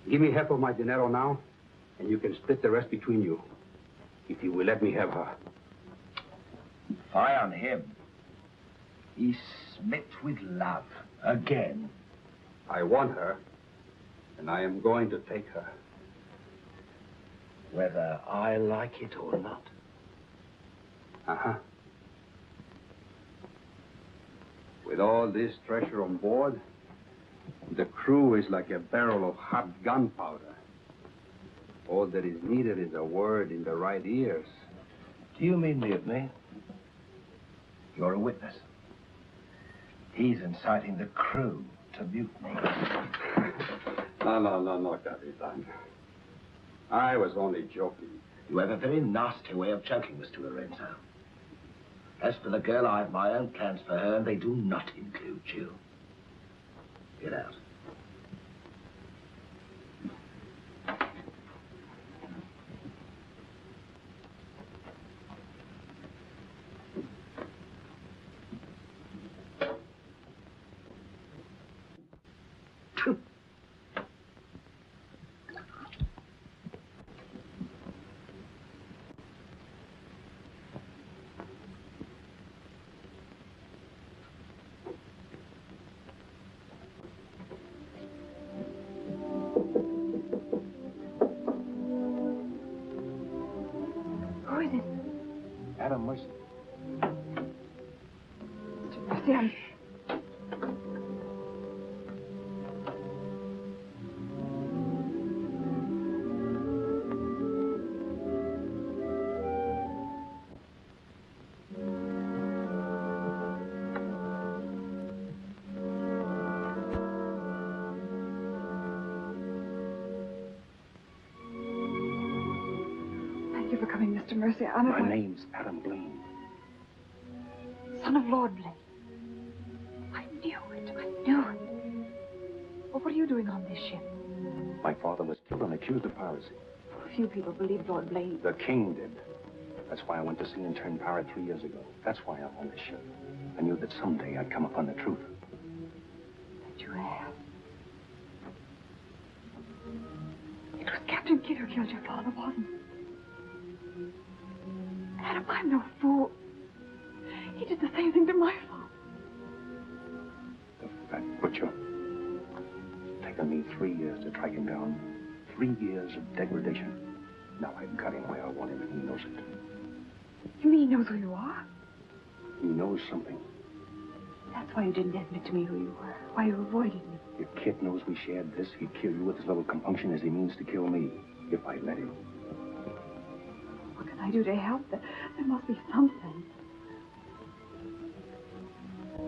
Give me half of my dinero now, and you can split the rest between you. If you will let me have her. Fie on him. He's smit with love. Again. I want her, and I am going to take her. Whether I like it or not. Uh-huh. With all this treasure on board, the crew is like a barrel of hot gunpowder. All that is needed is a word in the right ears. Do you mean mutiny? You're a witness. He's inciting the crew to mutiny. No, Capitan. I was only joking. You have a very nasty way of joking, Mr. Lorenzo. As for the girl, I have my own plans for her, and they do not include you. Get out. Mr. Mercy, My name's Adam Blaine. Son of Lord Blaine. I knew it. Well, what are you doing on this ship? My father was killed and accused of piracy. Few people believe Lord Blaine. The king did. That's why I went to sea and turned pirate 3 years ago. That's why I'm on this ship. I knew that someday I'd come upon the truth. That you have. It was Captain Kidd who killed your father, wasn't it? Adam, I'm no fool. He did the same thing to my father. The fat butcher. It's taken me 3 years to track him down. 3 years of degradation. Now I've got him where I want him, and he knows it. You mean he knows who you are? He knows something. That's why you didn't admit to me who you were. Why you avoided me. If Kit knows we shared this, he'd kill you with as little compunction as he means to kill me. If I let him. What can I do to help? There must be something.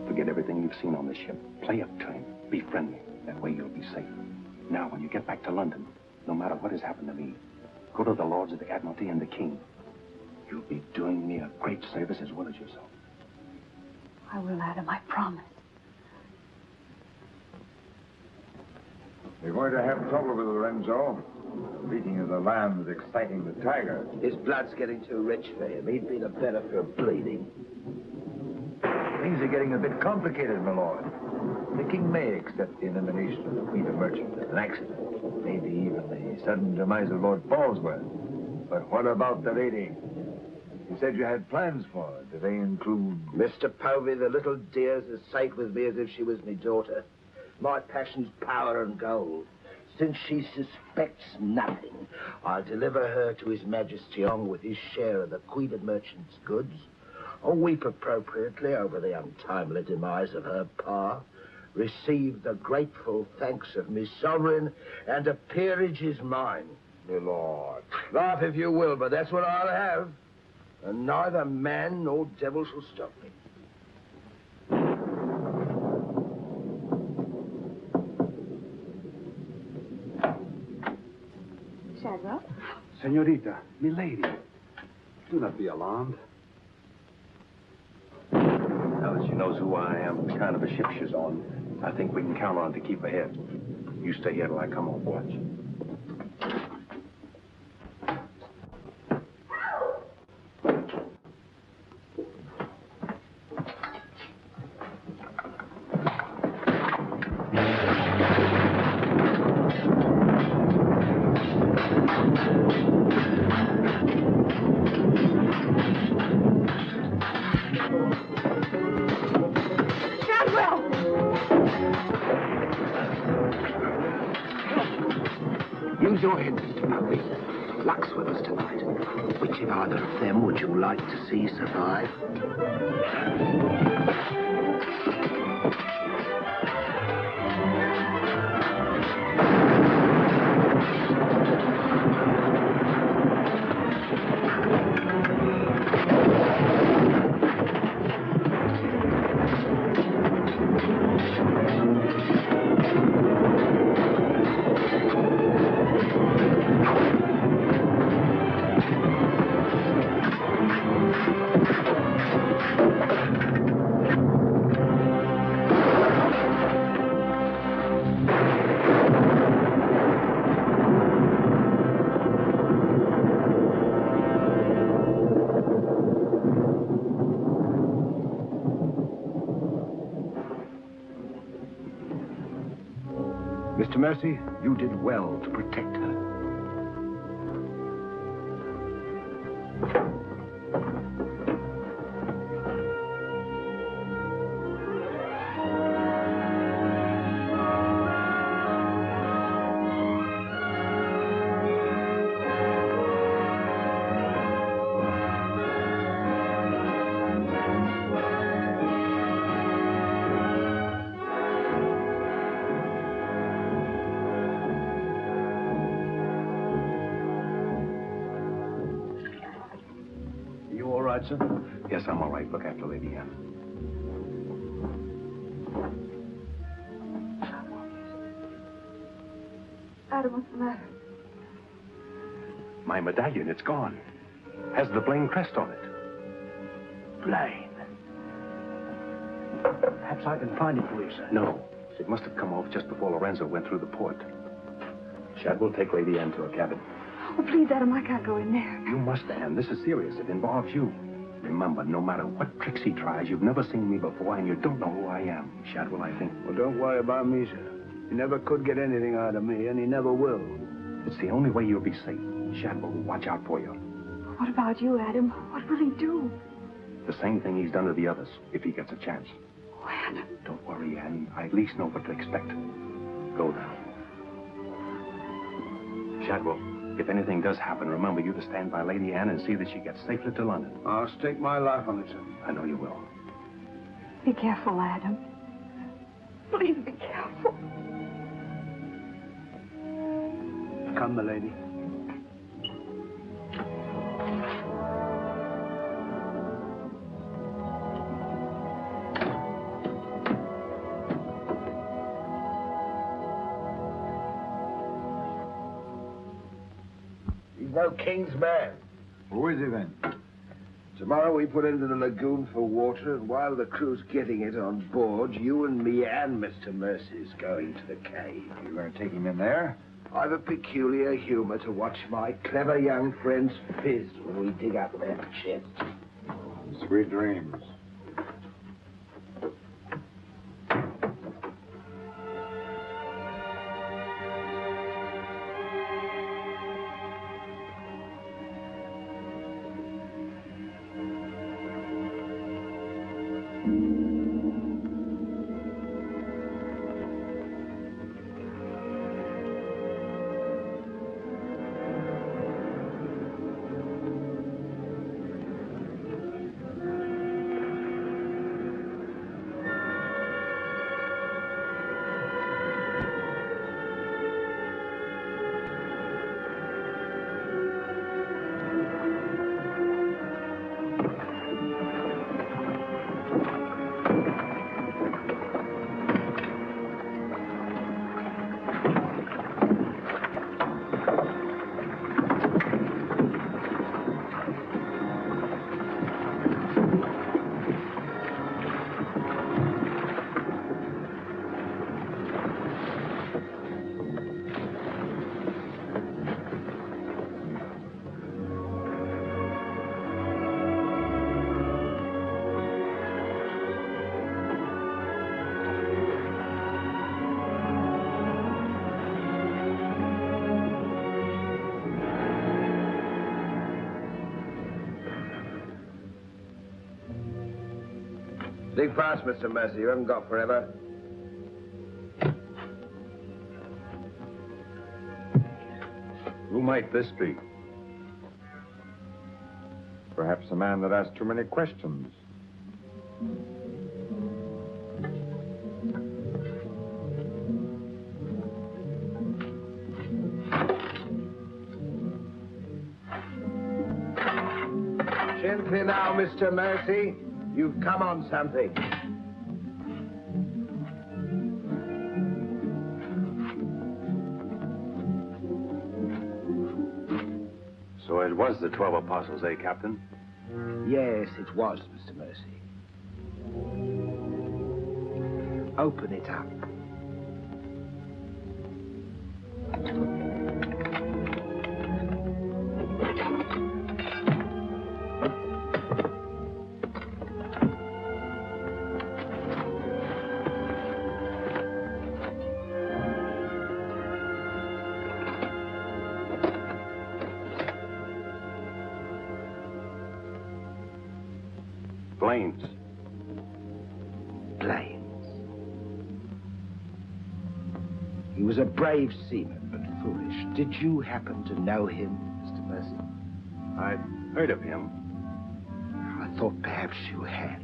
Forget everything you've seen on this ship. Play up to him. Be friendly. That way you'll be safe. Now, when you get back to London, no matter what has happened to me, go to the Lords of the Admiralty and the King. You'll be doing me a great service as well as yourself. I will, Adam, I promise. You're going to have trouble with Lorenzo. The beating of the lamb's exciting the tiger. His blood's getting too rich for him. He'd be the better for bleeding. Things are getting a bit complicated, my lord. The king may accept the elimination of the Queen of Merchant as an accident. Maybe even the sudden demise of Lord Falsworth. But what about the lady? You said you had plans for her. Do they include... Mr. Povey, the little dear's as safe with me as if she was my daughter. My passion's power and gold. Since she suspects nothing, I'll deliver her to His Majesty along with his share of the Queen of Merchant's goods. I'll weep appropriately over the untimely demise of her pa, receive the grateful thanks of me sovereign, and a peerage is mine. My lord. Laugh if you will, but that's what I'll have. And neither man nor devil shall stop me. Shadwell. Senorita, milady, do not be alarmed. Now that she knows who I am, the kind of a ship she's on, I think we can count on her to keep ahead. You stay here till I come on watch. Use your head, Mr. Public. Luck's with us tonight. Which of either of them would you like to see survive? Mr. Mercy, you did well to protect her. Sir? Yes, I'm all right. Look after Lady Anne. Adam, what's the matter? My medallion, it's gone. Has the Blaine crest on it. Blaine. Perhaps I can find it for you, sir. No. It must have come off just before Lorenzo went through the port. Shadwell, take Lady Anne to her cabin. Oh, please, Adam, I can't go in there. You must, Anne. This is serious. It involves you. Remember, no matter what tricks he tries, you've never seen me before, and you don't know who I am. Shadwell, I think. Well, don't worry about me, sir. He never could get anything out of me, and he never will. It's the only way you'll be safe. Shadwell will watch out for you. What about you, Adam? What will he do? The same thing he's done to the others, if he gets a chance. Oh, Adam. Don't worry, Anne. I at least know what to expect. Go now. Shadwell, if anything does happen, remember you to stand by Lady Anne and see that she gets safely to London. I'll stake my life on it, sir. I know you will. Be careful, Adam. Please be careful. Come, my lady. No king's man. Who is he then? Tomorrow we put into the lagoon for water, and while the crew's getting it on board, you and me and Mr. Mercy's going to the cave. You're going to take him in there? I've a peculiar humor to watch my clever young friends fizz when we dig up that chest. Sweet dreams. Dig fast, Mr. Mercer. You haven't got forever. Who might this be? Perhaps a man that asked too many questions. Gently now, Mr. Mercy. You've come on something. So it was the 12 apostles, eh, Captain? Yes, it was, Mr. Mercy. Open it up. Planes. Planes. He was a brave seaman, but foolish. Did you happen to know him, Mr. Mercy? I'd heard of him. I thought perhaps you had.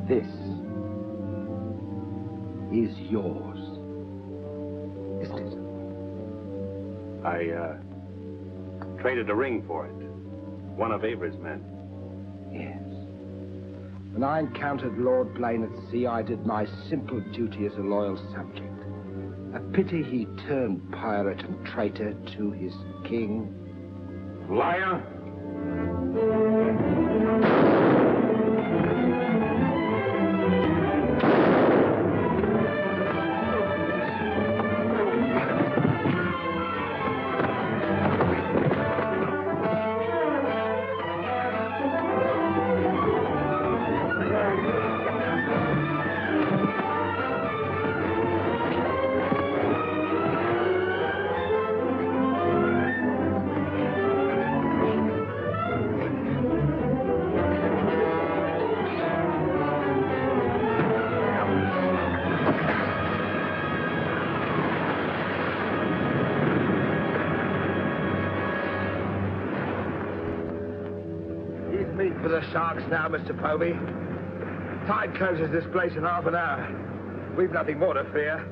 This is yours, isn't it? I traded a ring for it. One of Avery's men. Yes. When I encountered Lord Blaine at sea, I did my simple duty as a loyal subject. A pity he turned pirate and traitor to his king. Liar! For the sharks now, Mr. Povey. Tide closes this place in half an hour. We've nothing more to fear.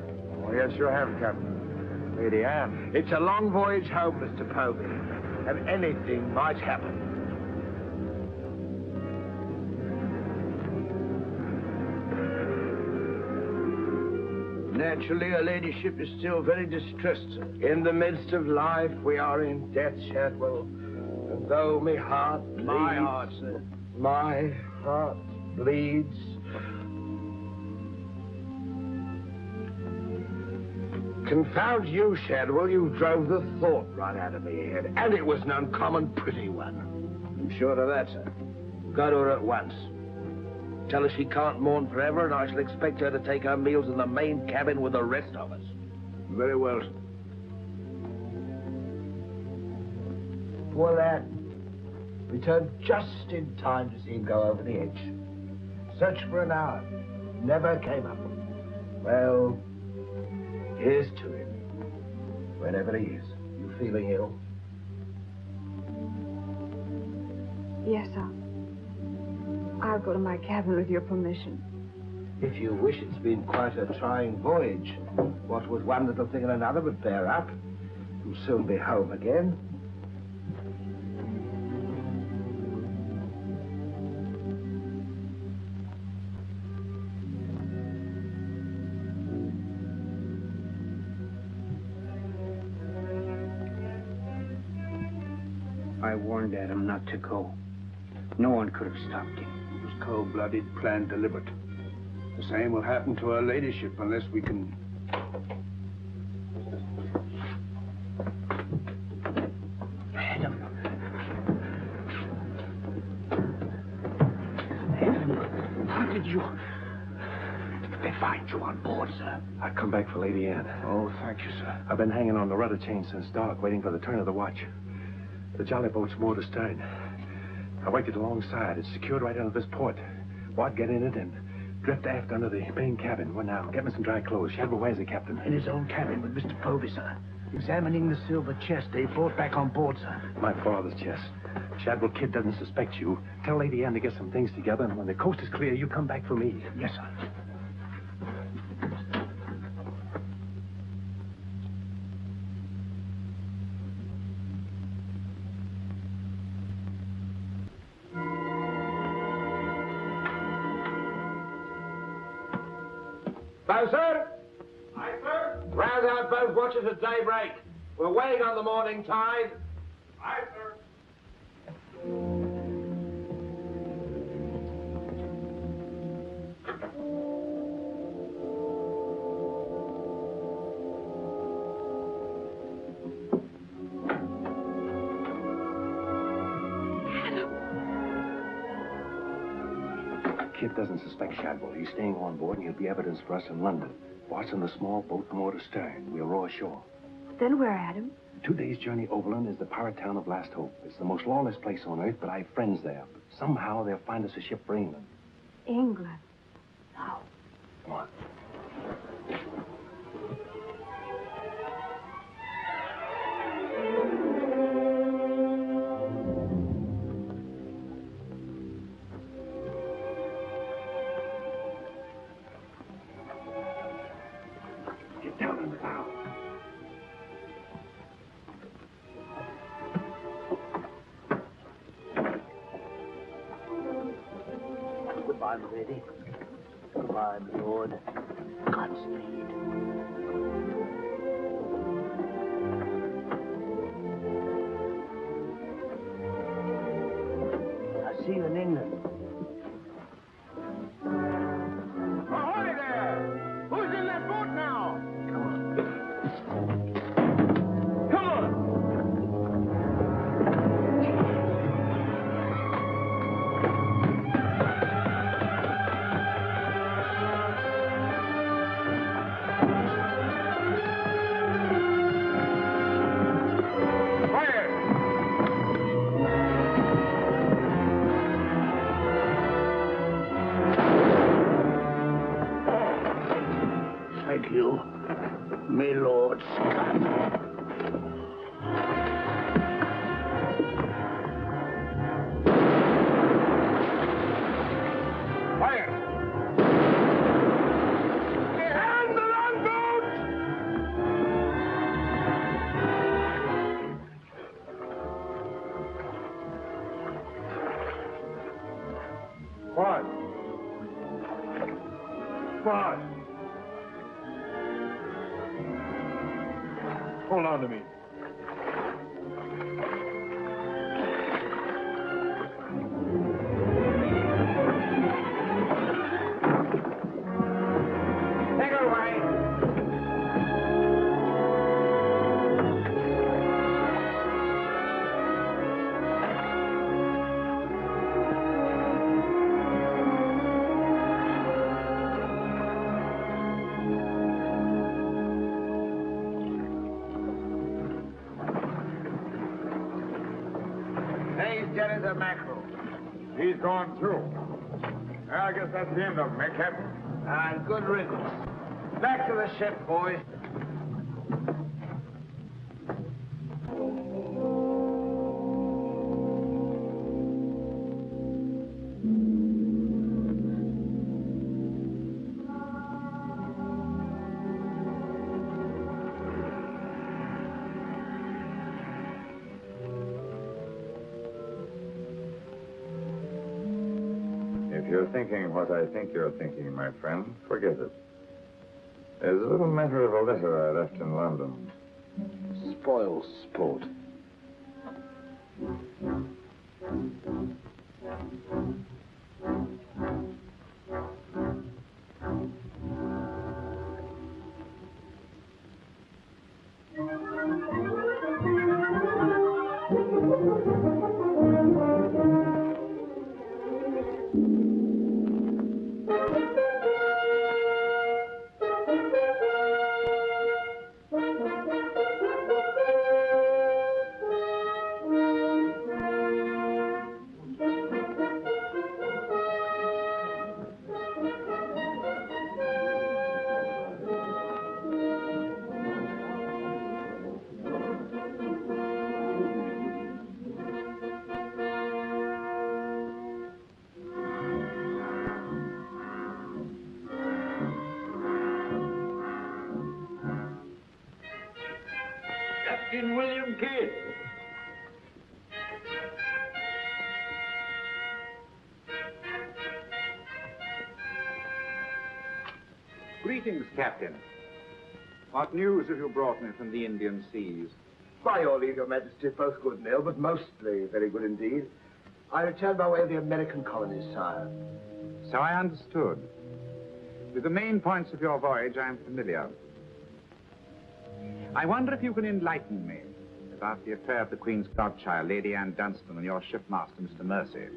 Oh, yes, you have, Captain. Lady Anne. It's a long voyage home, Mr. Povey, and anything might happen. Naturally, her ladyship is still very distressed, sir. In the midst of life, we are in death, Shadwell. And though my heart bleeds... My heart, sir. My heart bleeds. Confound you, Shadwell. You drove the thought right out of my head. And it was an uncommon pretty one. I'm sure of that, sir. Go to her at once. Tell her she can't mourn forever, and I shall expect her to take her meals in the main cabin with the rest of us. Very well, sir. Poor lad. Returned just in time to see him go over the edge. Searched for an hour. Never came up. Well, here's to him. Wherever he is. You feeling ill? Yes, sir. I'll go to my cabin with your permission. If you wish, it's been quite a trying voyage. What with one little thing and another would bear up. You'll soon be home again. I warned Adam not to go. No one could have stopped him. It was cold-blooded, planned, deliberate. The same will happen to her ladyship unless we can... Adam, how did you... They find you on board, sir? I've come back for Lady Anne. Oh, thank you, sir. I've been hanging on the rudder chain since dark, waiting for the turn of the watch. The jolly boat's moored astern. I waited alongside. It's secured right under this port. What, get in it and drift aft under the main cabin. Well, now, get me some dry clothes. Shadwell, where's the captain? In his own cabin with Mr. Povey, sir. Examining the silver chest they brought back on board, sir. My father's chest. Shadwell Kid doesn't suspect you. Tell Lady Anne to get some things together, and when the coast is clear, you come back for me. Yes, sir. Bow, sir? Aye, sir? Rouse out both watches at daybreak. We're waiting on the morning tide. Aye, sir. Kid doesn't suspect Shadwell. He's staying on board, and he'll be evidence for us in London. Watching the small boat from to stern. We'll row ashore. Then where, Adam? 2 days' journey overland is the pirate town of Last Hope. It's the most lawless place on earth, but I have friends there. But somehow they'll find us a ship for England. England. How? Come on. Get down in the bow. Goodbye, my lady. Goodbye, my lord. Godspeed. I'll see you in England. Ahoy there! Who's in that boat now? Come on! Thank you, my lord Scott. Fire! And the longboat! What? What? Hold on to me. Take her away! These jellies are mackerel. He's gone too. I guess that's the end of him, eh, Captain? And good riddance. Back to the ship, boys. If you're thinking what I think you're thinking, my friend, forget it. There's a little matter of a letter I left in London. Spoil sport. Captain William Kidd. Greetings, Captain. What news have you brought me from the Indian seas? By your leave, Your Majesty, both good and ill, but mostly very good indeed. I returned by way of the American colonies, sire. So I understood. With the main points of your voyage, I am familiar. I wonder if you can enlighten me about the affair of the Queen's godchild, Lady Anne Dunstan, and your shipmaster, Mr. Mercy.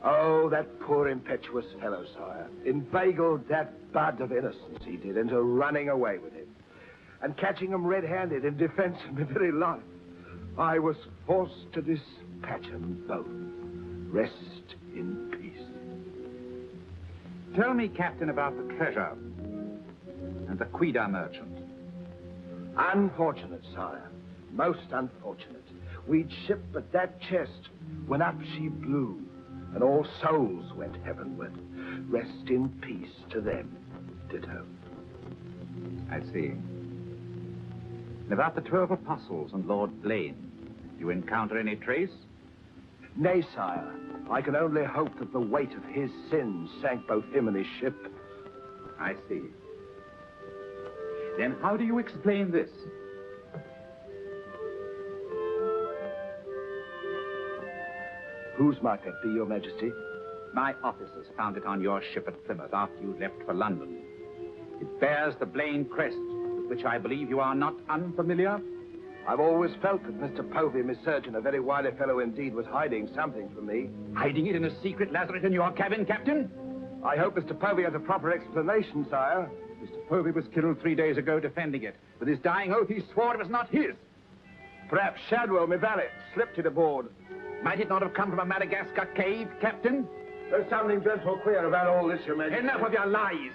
Oh, that poor impetuous fellow, sire. Inveigled that bud of innocence he did into running away with him. And catching him red-handed in defense of my very life. I was forced to dispatch them both. Rest in peace. Tell me, Captain, about the treasure and the Quida merchant. Unfortunate, sire. Most unfortunate. We'd shipped but that chest when up she blew, and all souls went heavenward. Rest in peace to them. Ditto. I see. And about the 12 apostles and Lord Blaine, do you encounter any trace? Nay, sire. I can only hope that the weight of his sins sank both him and his ship. I see. Then how do you explain this? Whose might that be, Your Majesty? My officers found it on your ship at Plymouth after you left for London. It bears the Blaine crest, with which I believe you are not unfamiliar. I've always felt that Mr. Povey, my surgeon, a very wily fellow indeed, was hiding something from me. Hiding it in a secret lazaret in your cabin, Captain? I hope Mr. Povey has a proper explanation, sire. Mr. Povey was killed 3 days ago defending it. With his dying oath, he swore it was not his. Perhaps Shadwell, my valet, slipped it aboard. Might it not have come from a Madagascar cave, Captain? There's something dreadful queer about all this, Your Majesty. Enough of your lies.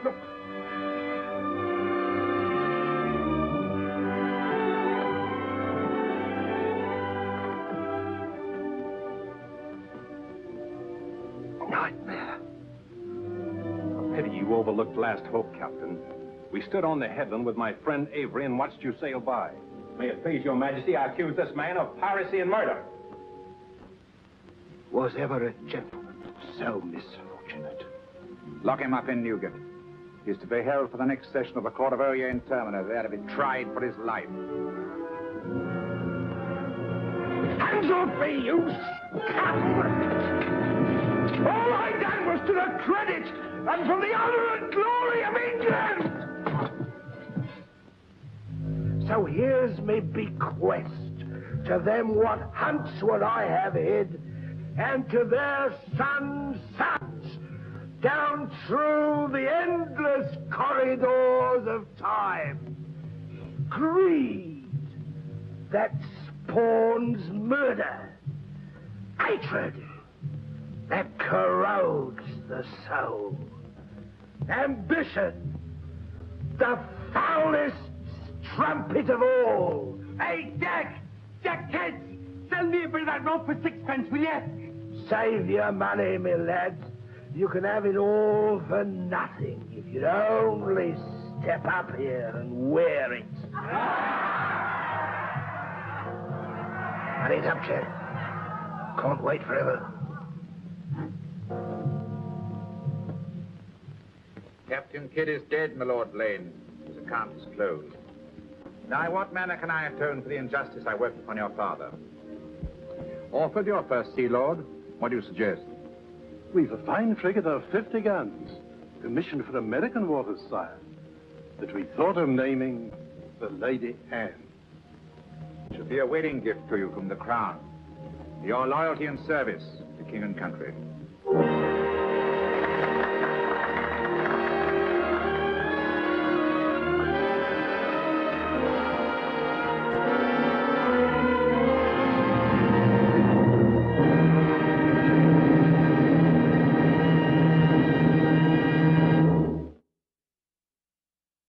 Look. Nightmare. A pity you overlooked last hope, Captain. We stood on the headland with my friend Avery and watched you sail by. May it please Your Majesty, I accuse this man of piracy and murder. Was ever a gentleman so misfortunate? Lock him up in Newgate. He is to be held for the next session of the Court of Oyer in Termina, there to be tried for his life. Hands off me, you scum! All I done was to the credit and for the honor and glory of England! So here's me bequest to them what hunts what I have hid, and to their sons' sons, down through the endless corridors of time. Greed that spawns murder. Hatred that corrodes the soul. Ambition, the foulest trumpet of all. Hey, Jack! Jack Kidd! Sell me a bit of that rope for 6pence, will you? Save your money, my lad. You can have it all for nothing if you'd only step up here and wear it. Hurry it up, Jack. Can't wait forever. Captain Kidd is dead, my Lord Blaine. His account is closed. Now, in what manner can I atone for the injustice I worked upon your father? Orford, your first Sea Lord. What do you suggest? We've a fine frigate of 50 guns, commissioned for American waters, sire, that we thought of naming the Lady Anne. It should be a wedding gift to you from the Crown. Your loyalty and service to king and country.